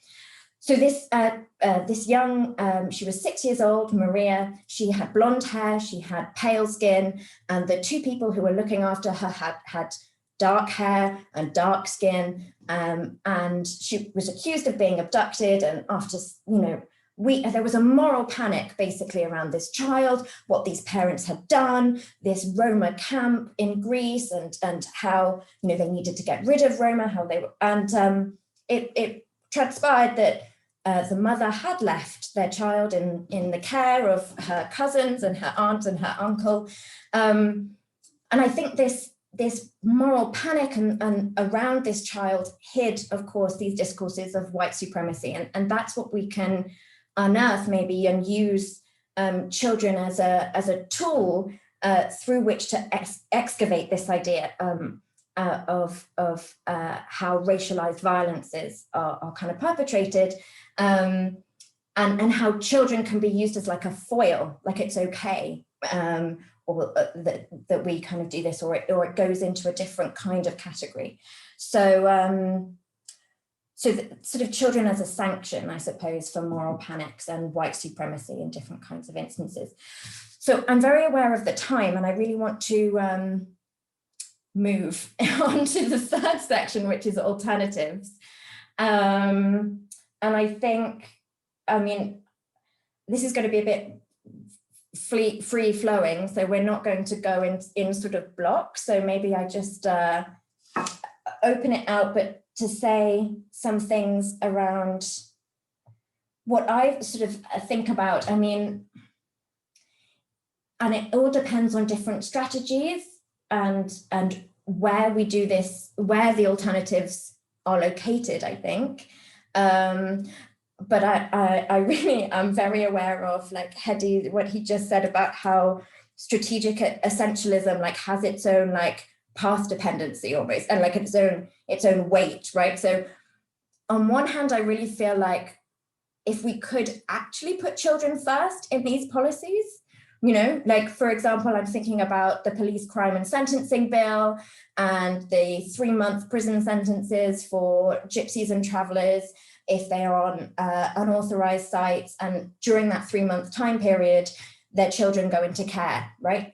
So this young, she was 6 years old, Maria, she had blonde hair, she had pale skin, and the two people who were looking after her had dark hair and dark skin, and she was accused of being abducted. And after, there was a moral panic basically around this child, what these parents had done, this Roma camp in Greece, and how, they needed to get rid of Roma, how they were, and it transpired that the mother had left their child in the care of her cousins and her aunt and her uncle. And I think this moral panic and around this child hid, of course, these discourses of white supremacy. And that's what we can unearth maybe and use children as a tool through which to excavate this idea of how racialized violences are kind of perpetrated, and how children can be used as like a foil, like it's okay, or that we kind of do this, or it goes into a different kind of category. So sort of children as a sanction, I suppose, for moral panics and white supremacy in different kinds of instances. So I'm very aware of the time, and I really want to move on to the third section, which is alternatives. And I think, this is going to be a bit free flowing, so we're not going to go in sort of blocks. So maybe I just open it out, but to say some things around what I sort of think about. And it all depends on different strategies and where we do this, where the alternatives are located, I think. But I really am very aware of, like, Hedi, what he just said about how strategic essentialism like has its own like path dependency almost, and like its own weight, right? So on one hand, I really feel like if we could actually put children first in these policies, you know, like, for example, I'm thinking about the police crime and sentencing bill and the 3-month prison sentences for gypsies and travelers if they are on unauthorized sites, and during that 3-month time period, their children go into care, right?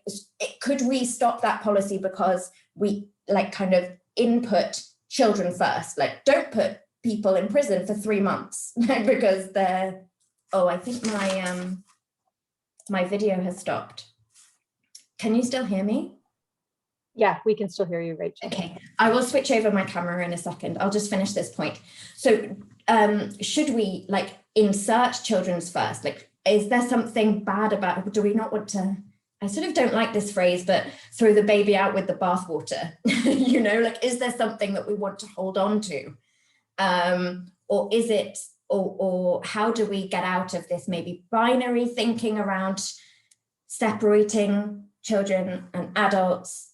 Could we stop that policy because we like kind of input children first? Like, don't put people in prison for 3 months because they're, oh, I think my video has stopped. Can you still hear me? Yeah, we can still hear you, Rachel. Okay, I will switch over my camera in a second. I'll just finish this point. So should we like insert children's first? Like, is there something bad about, do we not want to, I sort of don't like this phrase, but throw the baby out with the bathwater, you know, like, is there something that we want to hold on to? Or is it, or how do we get out of this maybe binary thinking around separating children and adults?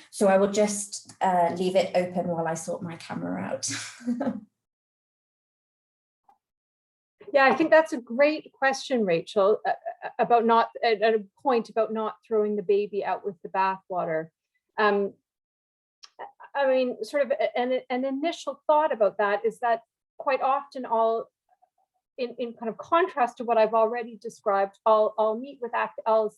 So I will just leave it open while I sort my camera out. Yeah, I think that's a great question, Rachel, about not, at a point about not throwing the baby out with the bathwater. I mean, sort of an initial thought about that is that quite often in kind of contrast to what I've already described, I'll meet with, I'll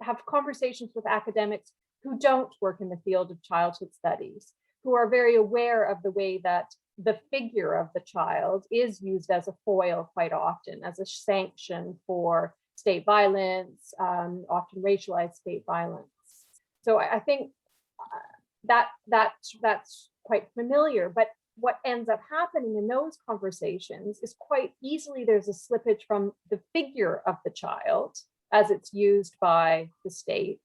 have conversations with academics who don't work in the field of childhood studies, who are very aware of the way that the figure of the child is used as a foil quite often, as a sanction for state violence, often racialized state violence. So I think that's quite familiar, but what ends up happening in those conversations is quite easily there's a slippage from the figure of the child as it's used by the state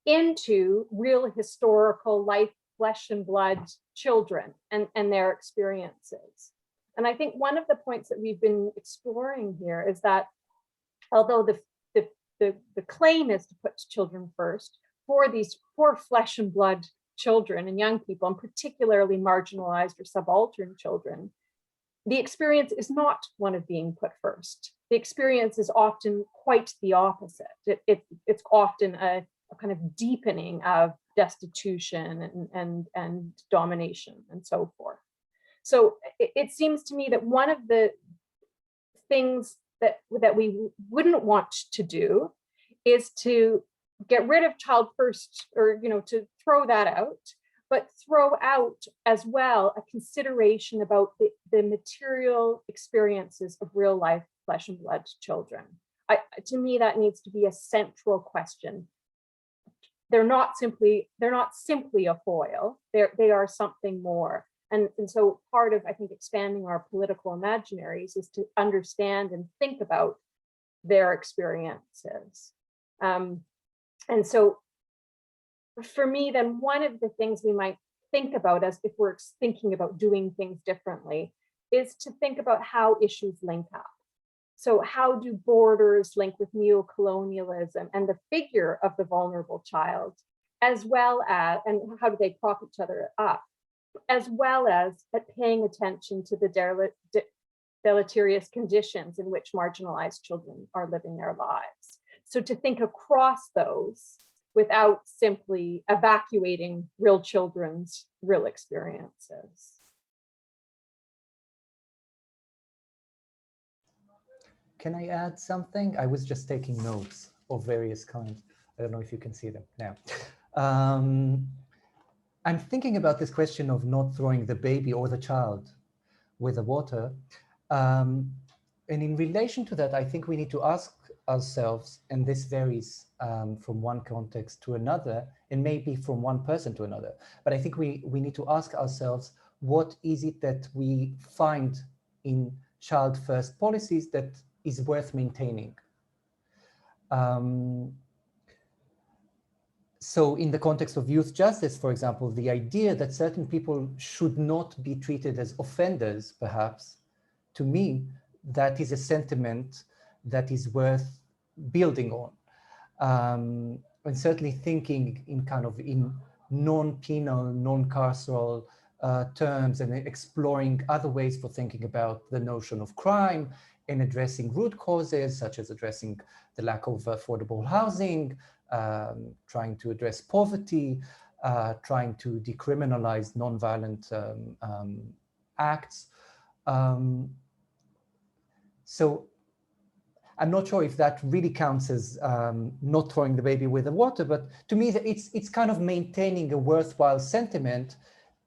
into real historical life, flesh and blood children and their experiences. And I think one of the points that we've been exploring here is that although the claim is to put children first, for flesh and blood children and young people, and particularly marginalized or subaltern children, the experience is not one of being put first. The experience is often quite the opposite. It's often a kind of deepening of destitution and domination and so forth. So it seems to me that one of the things that we wouldn't want to do is to get rid of child first, or to throw that out, but throw out as well a consideration about the material experiences of real life flesh and blood children. To me, that needs to be a central question. They're not simply a foil. They are something more. And so part of, I think, expanding our political imaginaries is to understand and think about their experiences. And so for me, then one of the things we might think about as if we're thinking about doing things differently is to think about how issues link up. So how do borders link with neocolonialism and the figure of the vulnerable child, as well as, and how do they prop each other up, as well as at paying attention to the deleterious conditions in which marginalized children are living their lives. So to think across those without simply evacuating real children's real experiences. Can I add something? I was just taking notes of various kinds. I don't know if you can see them now. I'm thinking about this question of not throwing the baby or the child with the water. And in relation to that, I think we need to ask ourselves, and this varies from one context to another, and maybe from one person to another. But I think we need to ask ourselves, what is it that we find in child first policies that is worth maintaining? So in the context of youth justice, for example, the idea that certain people should not be treated as offenders, perhaps, to me, that is a sentiment that is worth building on. And certainly thinking in kind of in non-penal, non-carceral terms, and exploring other ways for thinking about the notion of crime and addressing root causes, such as addressing the lack of affordable housing, trying to address poverty, trying to decriminalize nonviolent acts. So I'm not sure if that really counts as not throwing the baby with the water, but to me, it's kind of maintaining a worthwhile sentiment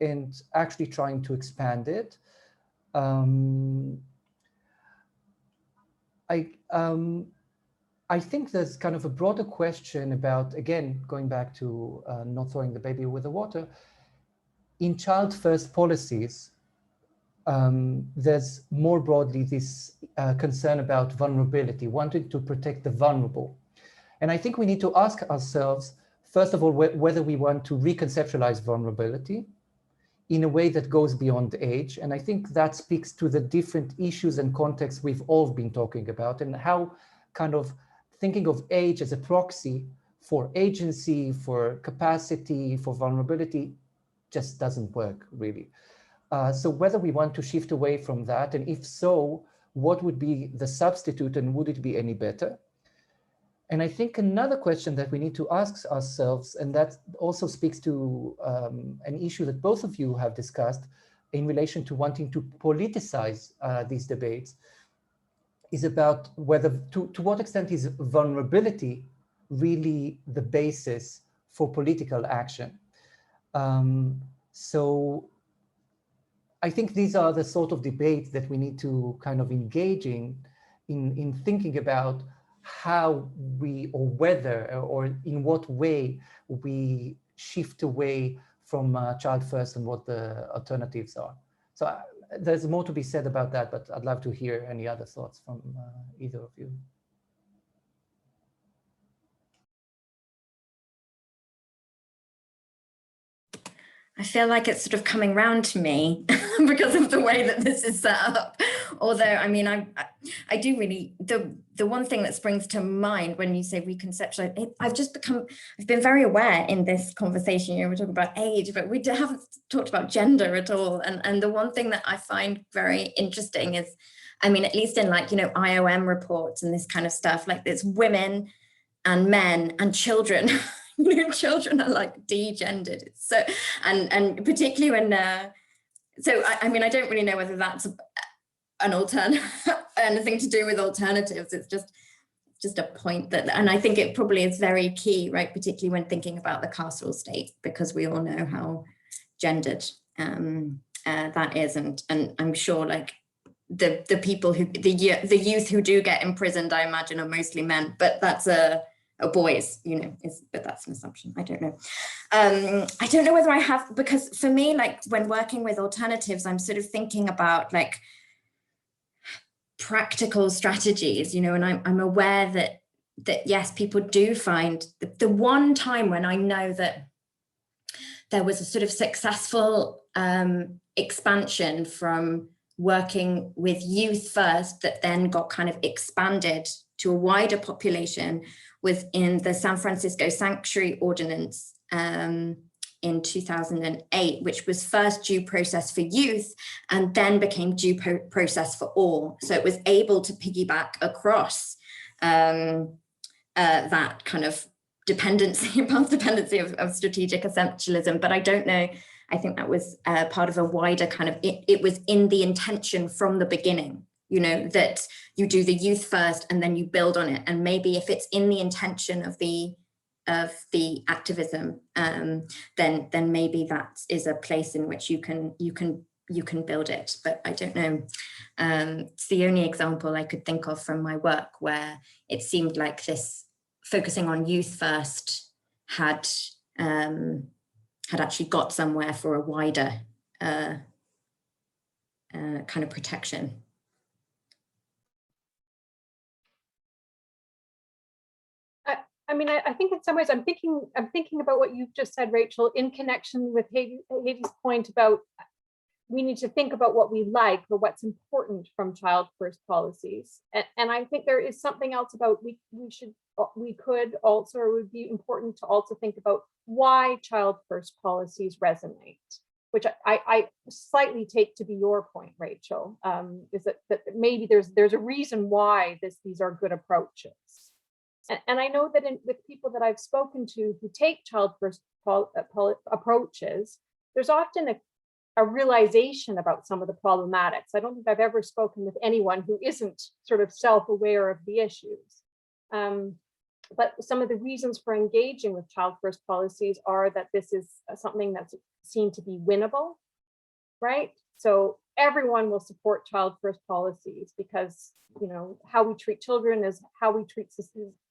and actually trying to expand it. I think there's kind of a broader question about, again, going back to not throwing the baby with the water. In child-first policies, there's more broadly this concern about vulnerability, wanting to protect the vulnerable. And I think we need to ask ourselves, first of all, whether we want to reconceptualize vulnerability in a way that goes beyond age. And I think that speaks to the different issues and contexts we've all been talking about, and how kind of thinking of age as a proxy for agency, for capacity, for vulnerability, just doesn't work really. So whether we want to shift away from that, and if so, what would be the substitute, and would it be any better? And I think another question that we need to ask ourselves, and that also speaks to an issue that both of you have discussed in relation to wanting to politicize these debates, is about whether, to what extent is vulnerability really the basis for political action? So I think these are the sort of debates that we need to kind of engage in thinking about how we, or whether, or in what way we shift away from child first and what the alternatives are. So there's more to be said about that, but I'd love to hear any other thoughts from either of you. I feel like it's sort of coming round to me because of the way that this is set up. Although, I mean, I do really, the one thing that springs to mind when you say reconceptualize, I've been very aware in this conversation, you know, we're talking about age, but we haven't talked about gender at all. And the one thing that I find very interesting is, I mean, at least in like, you know, IOM reports and this kind of stuff, like it's women and men and children. You know, children are like degendered. So, and particularly when, so I mean, I don't really know whether that's an anything to do with alternatives. It's just a point that, and I think it probably is very key, right? Particularly when thinking about the carceral state, because we all know how gendered that is, and I'm sure like the people who the youth who do get imprisoned, I imagine, are mostly men, but that's boys, you know, but that's an assumption. I don't know. I don't know whether I have, because for me, like when working with alternatives, I'm sort of thinking about like practical strategies, you know, and I'm aware that yes, people do find the one time when I know that there was a sort of successful expansion from working with youth first that then got kind of expanded to a wider population within the San Francisco Sanctuary Ordinance in 2008, which was first due process for youth and then became due process for all. So it was able to piggyback across that kind of dependency, path dependency of strategic essentialism. But I don't know, I think that was part of a wider kind of, it was in the intention from the beginning, you know, that you do the youth first and then you build on it. And maybe if it's in the intention of the activism, then maybe that is a place in which you can build it. But I don't know. It's the only example I could think of from my work where it seemed like this focusing on youth first had actually got somewhere for a wider kind of protection. I mean, I think in some ways I'm thinking about what you've just said, Rachel, in connection with Hedi's point about we need to think about what we like or what's important from child first policies. And I think there is something else about we could also, or it would be important to also think about why child first policies resonate, which I slightly take to be your point, Rachel, is that maybe there's a reason why these are good approaches. And I know that with people that I've spoken to who take child first approaches, there's often a realization about some of the problematics. I don't think I've ever spoken with anyone who isn't sort of self-aware of the issues. But some of the reasons for engaging with child first policies are that this is something that's seen to be winnable, right? So everyone will support child first policies because, you know, how we treat children is how we treat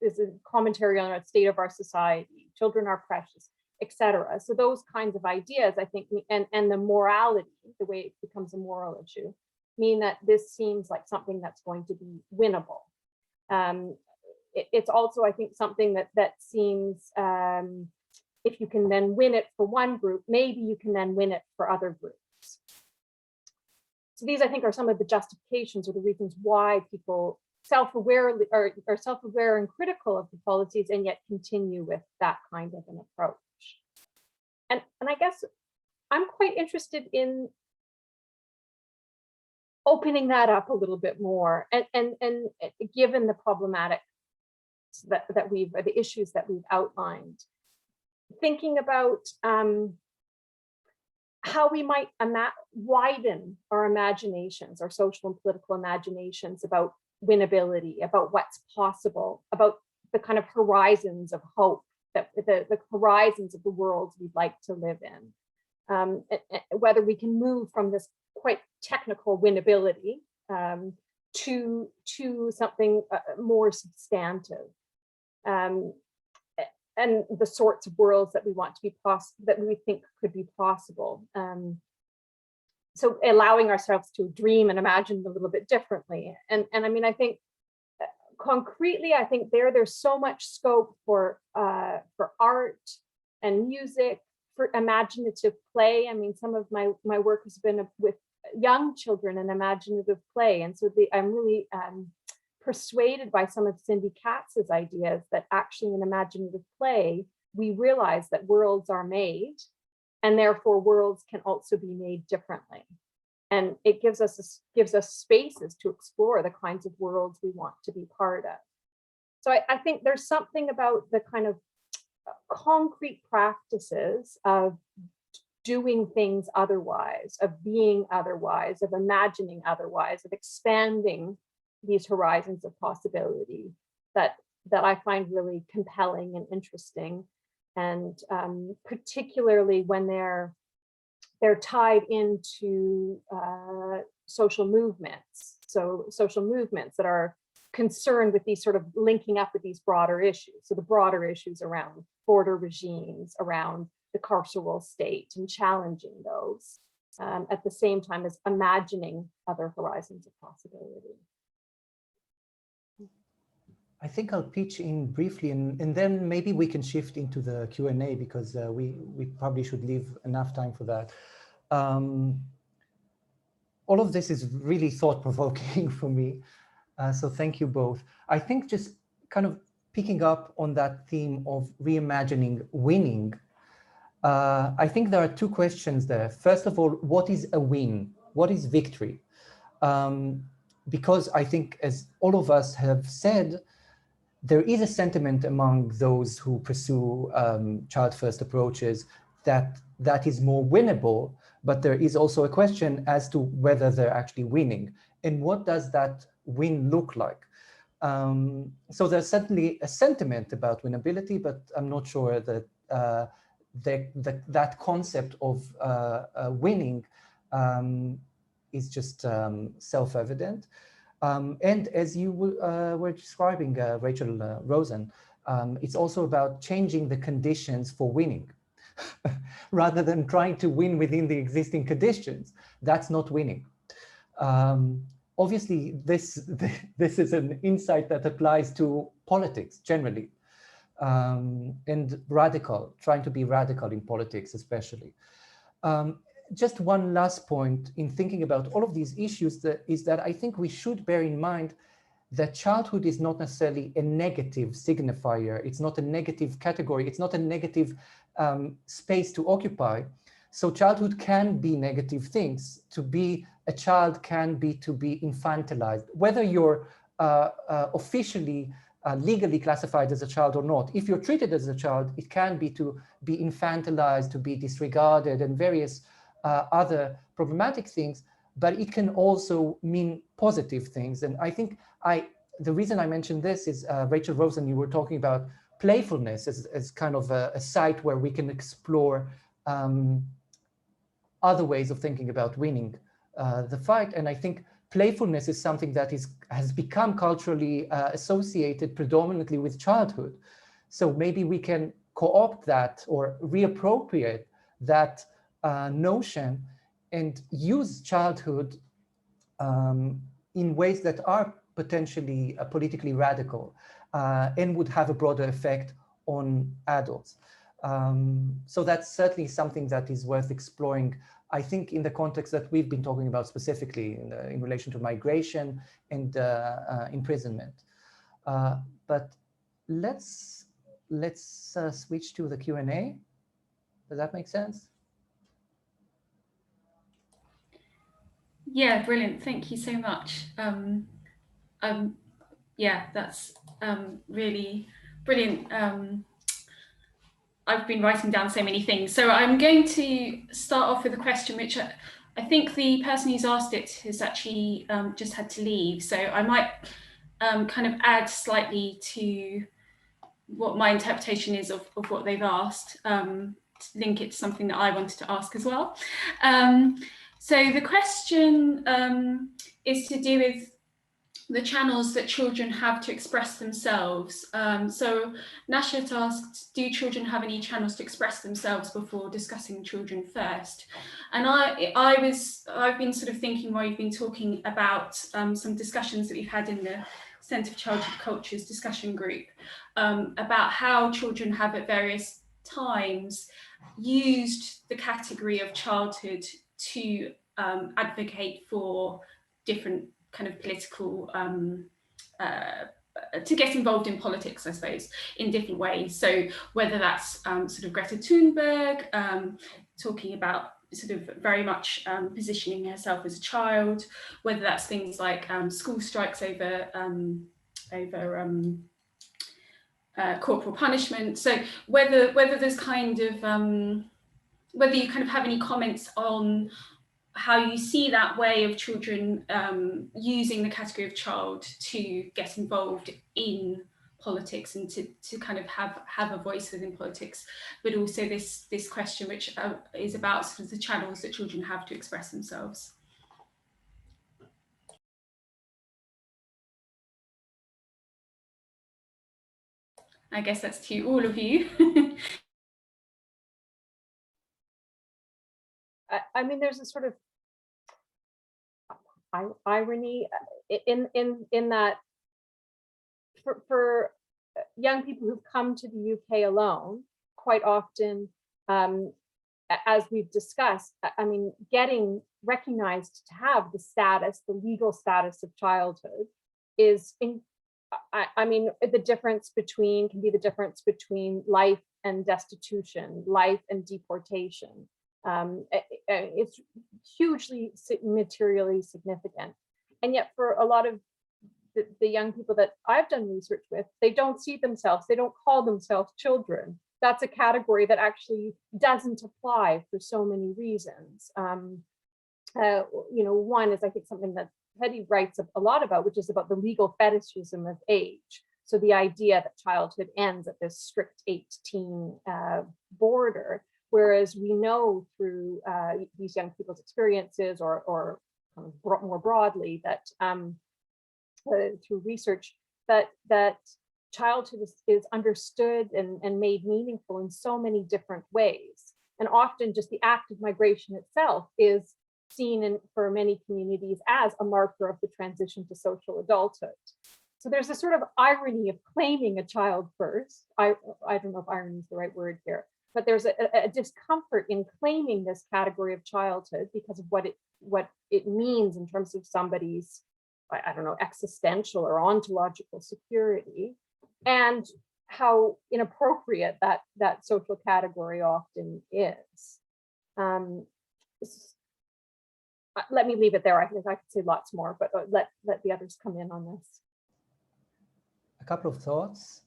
is a commentary on the state of our society. Children are precious, etc. So those kinds of ideas, I think, and the morality, the way it becomes a moral issue, mean that this seems like something that's going to be winnable. It's also, I think, something that seems, if you can then win it for one group, maybe you can then win it for other groups. So these, I think, are some of the justifications or the reasons why people self-aware and critical of the policies and yet continue with that kind of an approach. And I guess I'm quite interested in opening that up a little bit more and given the problematics that we've, or the issues that we've outlined, thinking about how we might widen our imaginations, our social and political imaginations about winnability, about what's possible, about the kind of horizons of hope, that the horizons of the worlds we'd like to live in, whether we can move from this quite technical winnability to something more substantive, and the sorts of worlds that we want to be that we think could be possible. So allowing ourselves to dream and imagine a little bit differently. And I mean, I think concretely, I think there's so much scope for art and music, for imaginative play. I mean, some of my work has been with young children and imaginative play. And so I'm really persuaded by some of Cindy Katz's ideas that actually in imaginative play, we realize that worlds are made and therefore worlds can also be made differently. And it gives us spaces to explore the kinds of worlds we want to be part of. So I think there's something about the kind of concrete practices of doing things otherwise, of being otherwise, of imagining otherwise, of expanding these horizons of possibility that I find really compelling and interesting, and particularly when they're tied into social movements. So social movements that are concerned with these sort of linking up with these broader issues. So the broader issues around border regimes, around the carceral state, and challenging those at the same time as imagining other horizons of possibility. I think I'll pitch in briefly, and then maybe we can shift into the Q&A because we probably should leave enough time for that. All of this is really thought-provoking for me, so thank you both. I think just kind of picking up on that theme of reimagining winning, I think there are two questions there. First of all, what is a win? What is victory? Because I think, as all of us have said, there is a sentiment among those who pursue child-first approaches that is more winnable, but there is also a question as to whether they're actually winning. And what does that win look like? So there's certainly a sentiment about winnability, but I'm not sure that that concept of winning is just self-evident. And as you were describing, Rachel Rosen, it's also about changing the conditions for winning rather than trying to win within the existing conditions. That's not winning. Obviously, this is an insight that applies to politics generally. and radical, trying to be radical in politics especially. Just one last point in thinking about all of these issues is that I think we should bear in mind that childhood is not necessarily a negative signifier. It's not a negative category. It's not a negative space to occupy. So childhood can be negative things. To be a child can be to be infantilized, whether you're officially legally classified as a child or not. If you're treated as a child, it can be to be infantilized, to be disregarded, and various other problematic things, but it can also mean positive things. And I think the reason I mentioned this is, Rachel Rosen, you were talking about playfulness as kind of a site where we can explore other ways of thinking about winning the fight. And I think playfulness is something that has become culturally associated predominantly with childhood. So maybe we can co-opt that or reappropriate that notion and use childhood in ways that are potentially politically radical and would have a broader effect on adults. So that's certainly something that is worth exploring, I think, in the context that we've been talking about specifically in relation to migration and imprisonment. But let's switch to the Q&A. Does that make sense? Yeah, brilliant. Thank you so much. Yeah, that's really brilliant. I've been writing down so many things. So I'm going to start off with a question, which I think the person who's asked it has actually just had to leave. So I might kind of add slightly to what my interpretation is of what they've asked, to link it to something that I wanted to ask as well. So the question is to do with the channels that children have to express themselves. So Nashat asked, do children have any channels to express themselves before discussing children first? And I've been sort of thinking while you've been talking about some discussions that we've had in the Centre for Childhood Cultures discussion group about how children have at various times used the category of childhood to advocate for different kind of political, to get involved in politics, I suppose, in different ways. So whether that's sort of Greta Thunberg, talking about sort of very much positioning herself as a child, whether that's things like school strikes over corporal punishment. So whether there's kind of, whether you kind of have any comments on how you see that way of children using the category of child to get involved in politics and to kind of have a voice within politics, but also this question which is about sort of the channels that children have to express themselves. I guess that's to all of you. I mean, there's a sort of irony in that for young people who've come to the UK alone, quite often, as we've discussed, I mean, getting recognized to have the status, the legal status of childhood is, I mean, the difference between, can be the difference between life and destitution, life and deportation. It's hugely materially significant. And yet for a lot of the young people that I've done research with, they don't see themselves, they don't call themselves children. That's a category that actually doesn't apply for so many reasons. You know, one is, I think, something that Hedi writes a lot about, which is about the legal fetishism of age. So the idea that childhood ends at this strict 18 border, whereas we know through these young people's experiences or kind of more broadly that through research that childhood is understood and made meaningful in so many different ways. And often just the act of migration itself is seen for many communities as a marker of the transition to social adulthood. So there's a sort of irony of claiming a child first. I don't know if irony is the right word here, but there's a discomfort in claiming this category of childhood because of what it means in terms of somebody's, I don't know, existential or ontological security, and how inappropriate that social category often is. Let me leave it there. I think I could say lots more, but let the others come in on this. A couple of thoughts,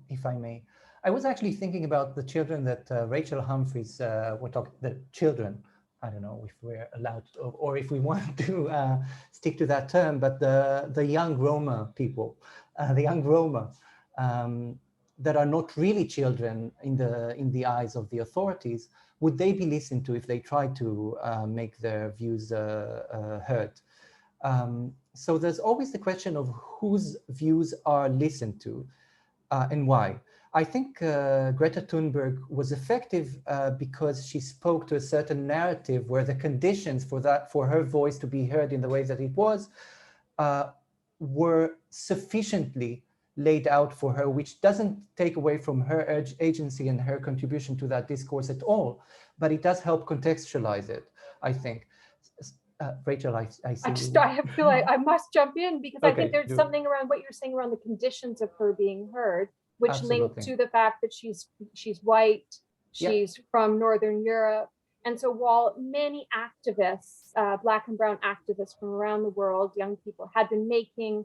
if I may. I was actually thinking about the children that Rachel Humphris were talking, the children, I don't know if we're allowed to, or if we want to stick to that term, but the young Roma people, the young Roma that are not really children in the eyes of the authorities, would they be listened to if they try to make their views heard? So there's always the question of whose views are listened to and why. I think Greta Thunberg was effective because she spoke to a certain narrative where the conditions for her voice to be heard in the way that it was were sufficiently laid out for her, which doesn't take away from her agency and her contribution to that discourse at all, but it does help contextualize it, I think. Rachel, I see. I feel like I must jump in because I think there's do something around what you're saying around the conditions of her being heard, which link to the fact that she's white, she's from Northern Europe. And so while many activists, Black and brown activists from around the world, young people, had been making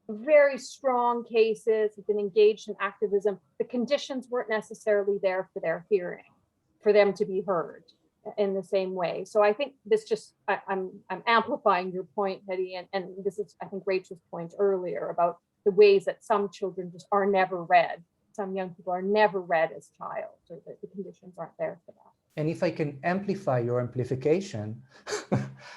very strong cases, have been engaged in activism, the conditions weren't necessarily there for their hearing, for them to be heard in the same way. So I think this just, I'm amplifying your point, Hedi, and this is, I think, Rachel's point earlier about the ways that some children just are never read. Some young people are never read as child, or the conditions aren't there for that. And if I can amplify your amplification,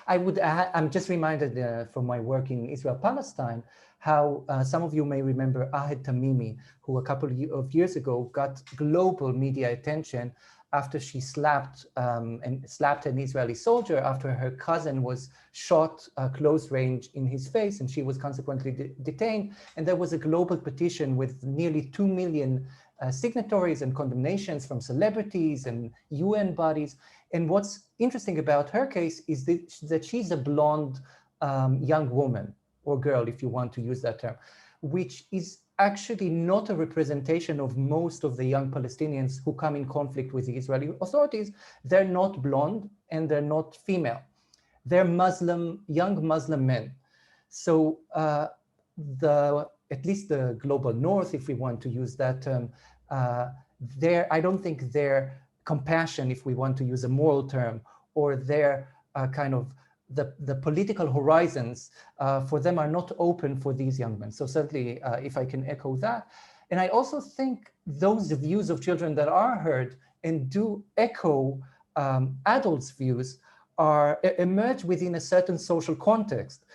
I would add, I'm just reminded from my work in Israel-Palestine, how some of you may remember Ahed Tamimi, who a couple of years ago got global media attention after she slapped an Israeli soldier after her cousin was shot close range in his face, and she was consequently detained. And there was a global petition with nearly 2 million signatories and condemnations from celebrities and UN bodies. And what's interesting about her case is that she's a blonde young woman, or girl, if you want to use that term, which is actually not a representation of most of the young Palestinians who come in conflict with the Israeli authorities. They're not blonde and they're not female. They're Muslim, young Muslim men. So at least the global north, if we want to use that term, I don't think their compassion, if we want to use a moral term, or their kind of the political horizons for them are not open for these young men. So certainly, if I can echo that. And I also think those views of children that are heard and do echo adults' views emerge within a certain social context.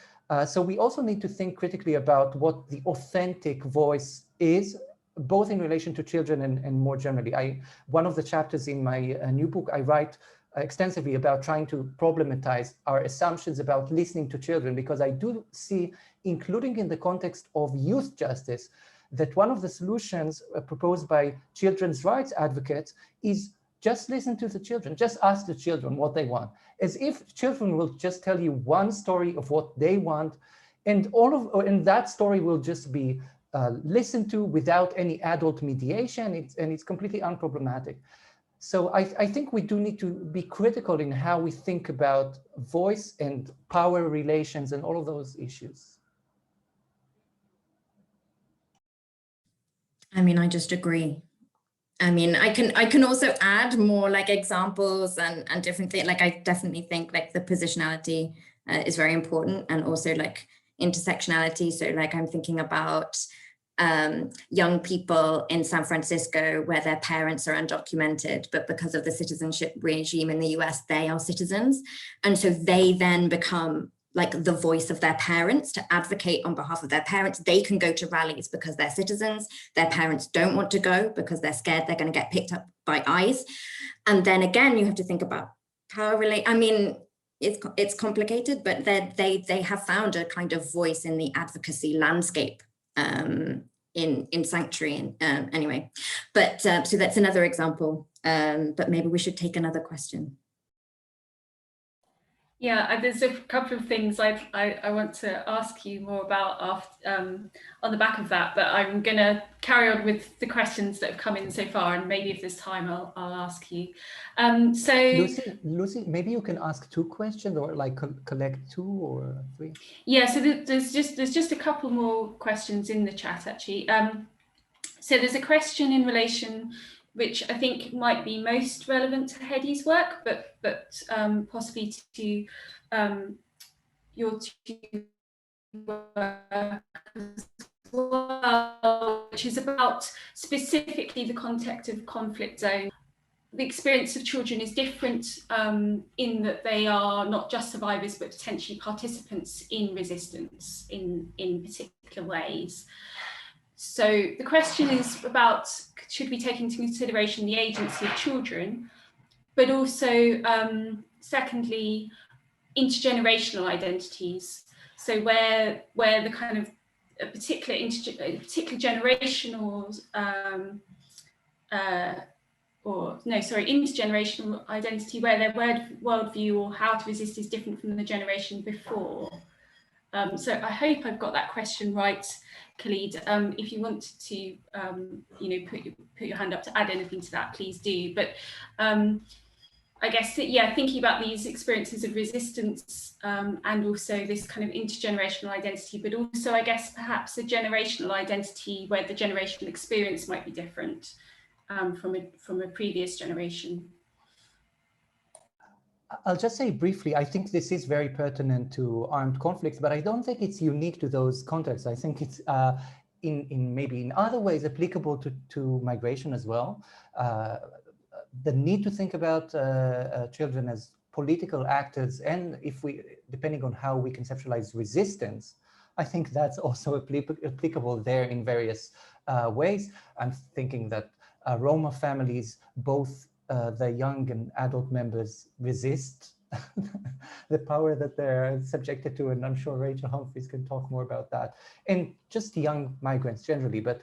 So we also need to think critically about what the authentic voice is, both in relation to children and more generally. One of the chapters in my new book, I write extensively about trying to problematize our assumptions about listening to children, because I do see, including in the context of youth justice, that one of the solutions proposed by children's rights advocates is just listen to the children, just ask the children what they want, as if children will just tell you one story of what they want, and that story will just be listened to without any adult mediation, and it's completely unproblematic. So I think we do need to be critical in how we think about voice and power relations and all of those issues. I mean, I just agree. I mean, I can also add more like examples and different things. Like, I definitely think like the positionality is very important, and also like intersectionality. So like I'm thinking about young people in San Francisco where their parents are undocumented, but because of the citizenship regime in the US, they are citizens. And so they then become like the voice of their parents to advocate on behalf of their parents. They can go to rallies because they're citizens. Their parents don't want to go because they're scared they're going to get picked up by ICE. And then again, you have to think about power relate. I mean, it's complicated, but they have found a kind of voice in the advocacy landscape in Sanctuary. Anyway, but so that's another example, but maybe we should take another question. Yeah, there's a couple of things I want to ask you more about after, on the back of that, but I'm going to carry on with the questions that have come in so far, and maybe if there's time, I'll ask you. So Lucy, maybe you can ask 2 questions, or like collect 2 or 3. Yeah, so there's just a couple more questions in the chat actually. So there's a question in relation, which I think might be most relevant to Hedi's work, but possibly to your 2 work as well, which is about specifically the context of conflict zone. The experience of children is different in that they are not just survivors, but potentially participants in resistance in particular ways. So the question is about, should we take into consideration the agency of children, but also, secondly, intergenerational identities. So where the kind of a particular generational, intergenerational identity, where their worldview or how to resist is different from the generation before. So I hope I've got that question right, Khalid. If you want to, put your hand up to add anything to that, please do. But I guess that, yeah, thinking about these experiences of resistance and also this kind of intergenerational identity, but also, I guess, perhaps a generational identity where the generational experience might be different from a previous generation. I'll just say briefly, I think this is very pertinent to armed conflicts, but I don't think it's unique to those contexts. I think it's maybe in other ways applicable to migration as well. The need to think about children as political actors, and depending on how we conceptualize resistance, I think that's also applicable there in various ways. I'm thinking that Roma families, both the young and adult members, resist the power that they're subjected to, and I'm sure Rachel Humphris can talk more about that, and just young migrants generally. But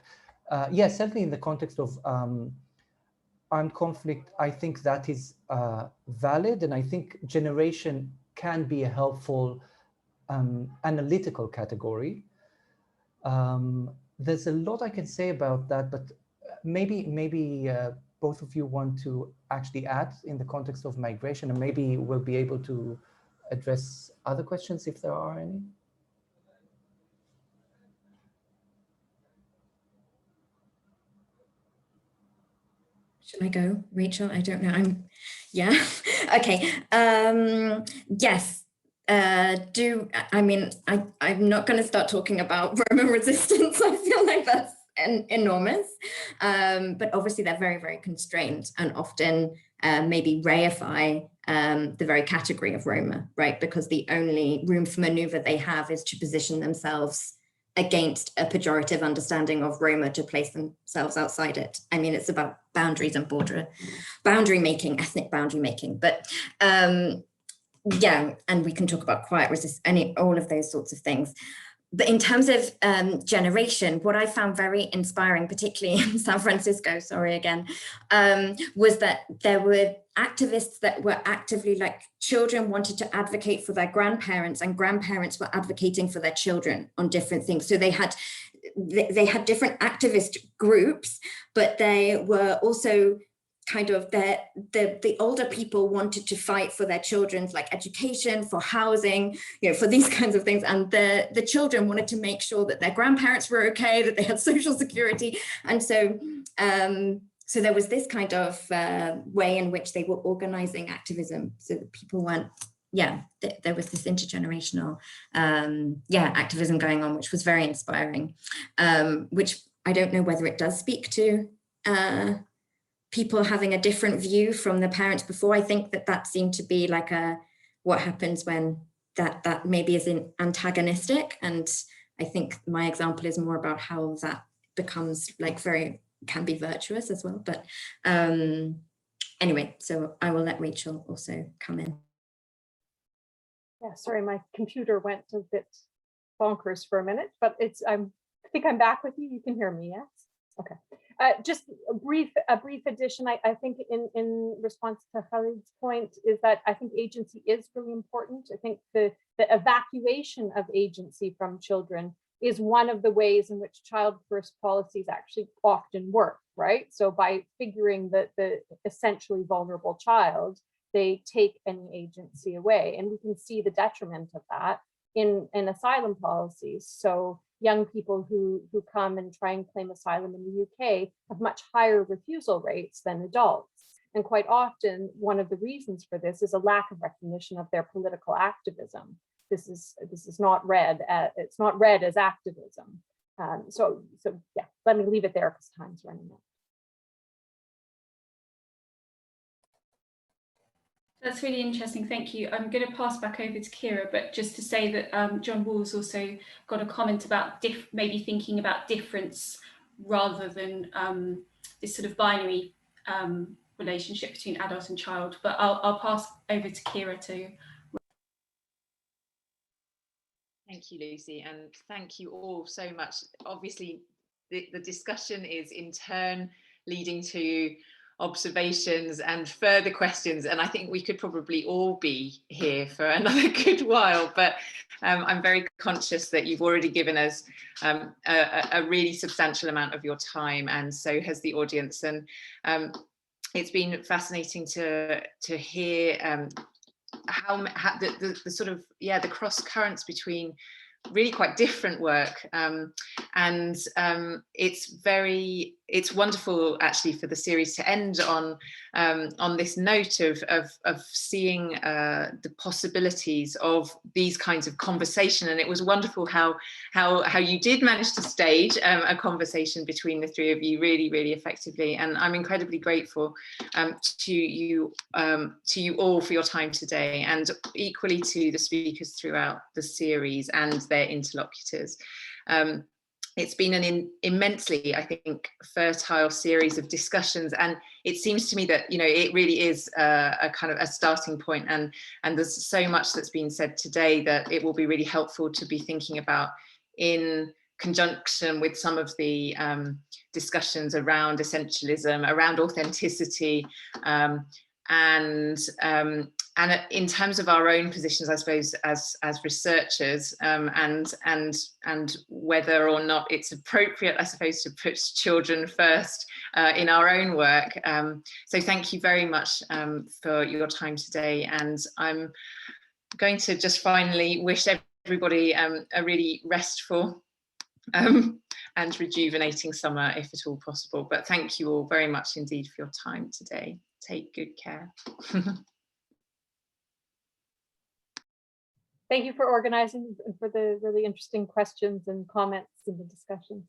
yes, certainly in the context of armed conflict, I think that is valid, and I think generation can be a helpful analytical category. There's a lot I can say about that, but maybe both of you want to actually add in the context of migration, and maybe we'll be able to address other questions if there are any. Should I go, Rachel? I don't know. Yeah. Okay. Yes. I'm not going to start talking about Roma resistance. I feel like that's enormous. But obviously they're very, very constrained, and often maybe reify the very category of Roma, right? Because the only room for maneuver they have is to position themselves against a pejorative understanding of Roma, to place themselves outside it. I mean, it's about boundaries and boundary making, ethnic boundary making. But yeah, and we can talk about quiet resistance, all of those sorts of things. But in terms of generation, what I found very inspiring, particularly in San Francisco, was that there were activists that were actively, like, children wanted to advocate for their grandparents, and grandparents were advocating for their children on different things. So they had different activist groups, but they were also kind of the older people wanted to fight for their children's, like, education, for housing, for these kinds of things, and the children wanted to make sure that their grandparents were okay, that they had social security. And so so there was this kind of way in which they were organizing activism, so that people weren't, there was this intergenerational activism going on, which was very inspiring, which I don't know whether it does speak to people having a different view from the parents before. I think that seemed to be like what happens when that maybe is antagonistic. And I think my example is more about how that becomes like can be virtuous as well. But anyway, so I will let Rachel also come in. Yeah, sorry, my computer went a bit bonkers for a minute, but I'm think I'm back with you. You can hear me, yes? Okay. Just a brief addition. I think in response to Khalid's point is that I think agency is really important. I think the evacuation of agency from children is one of the ways in which child first policies actually often work, right? So by figuring that the essentially vulnerable child, they take any agency away. And we can see the detriment of that in asylum policies. So young people who come and try and claim asylum in the UK have much higher refusal rates than adults. And quite often, one of the reasons for this is a lack of recognition of their political activism. This is not read as activism. So yeah, let me leave it there because time's running out. That's really interesting, thank you. I'm going to pass back over to Kira, but just to say that John Wall's also got a comment about maybe thinking about difference rather than this sort of binary relationship between adult and child. But I'll pass over to Kira to. Thank you, Lucy, and thank you all so much. Obviously, the discussion is in turn leading to observations and further questions, and I think we could probably all be here for another good while, but I'm very conscious that you've already given us a really substantial amount of your time, and so has the audience, and it's been fascinating to hear how the sort of the cross currents between really quite different work, and it's wonderful actually for the series to end on this note of seeing the possibilities of these kinds of conversation. And it was wonderful how you did manage to stage a conversation between the three of you really effectively, and I'm incredibly grateful to you all for your time today, and equally to the speakers throughout the series and their interlocutors. It's been an immensely, I think, fertile series of discussions, and it seems to me that it really is a kind of a starting point, and there's so much that's been said today that it will be really helpful to be thinking about in conjunction with some of the discussions around essentialism, around authenticity, and in terms of our own positions, I suppose, as researchers, and whether or not it's appropriate, I suppose, to put children first in our own work. So thank you very much for your time today, and I'm going to just finally wish everybody a really restful and rejuvenating summer, if at all possible. But thank you all very much indeed for your time today. Take good care. Thank you for organizing and for the really interesting questions and comments in the discussion.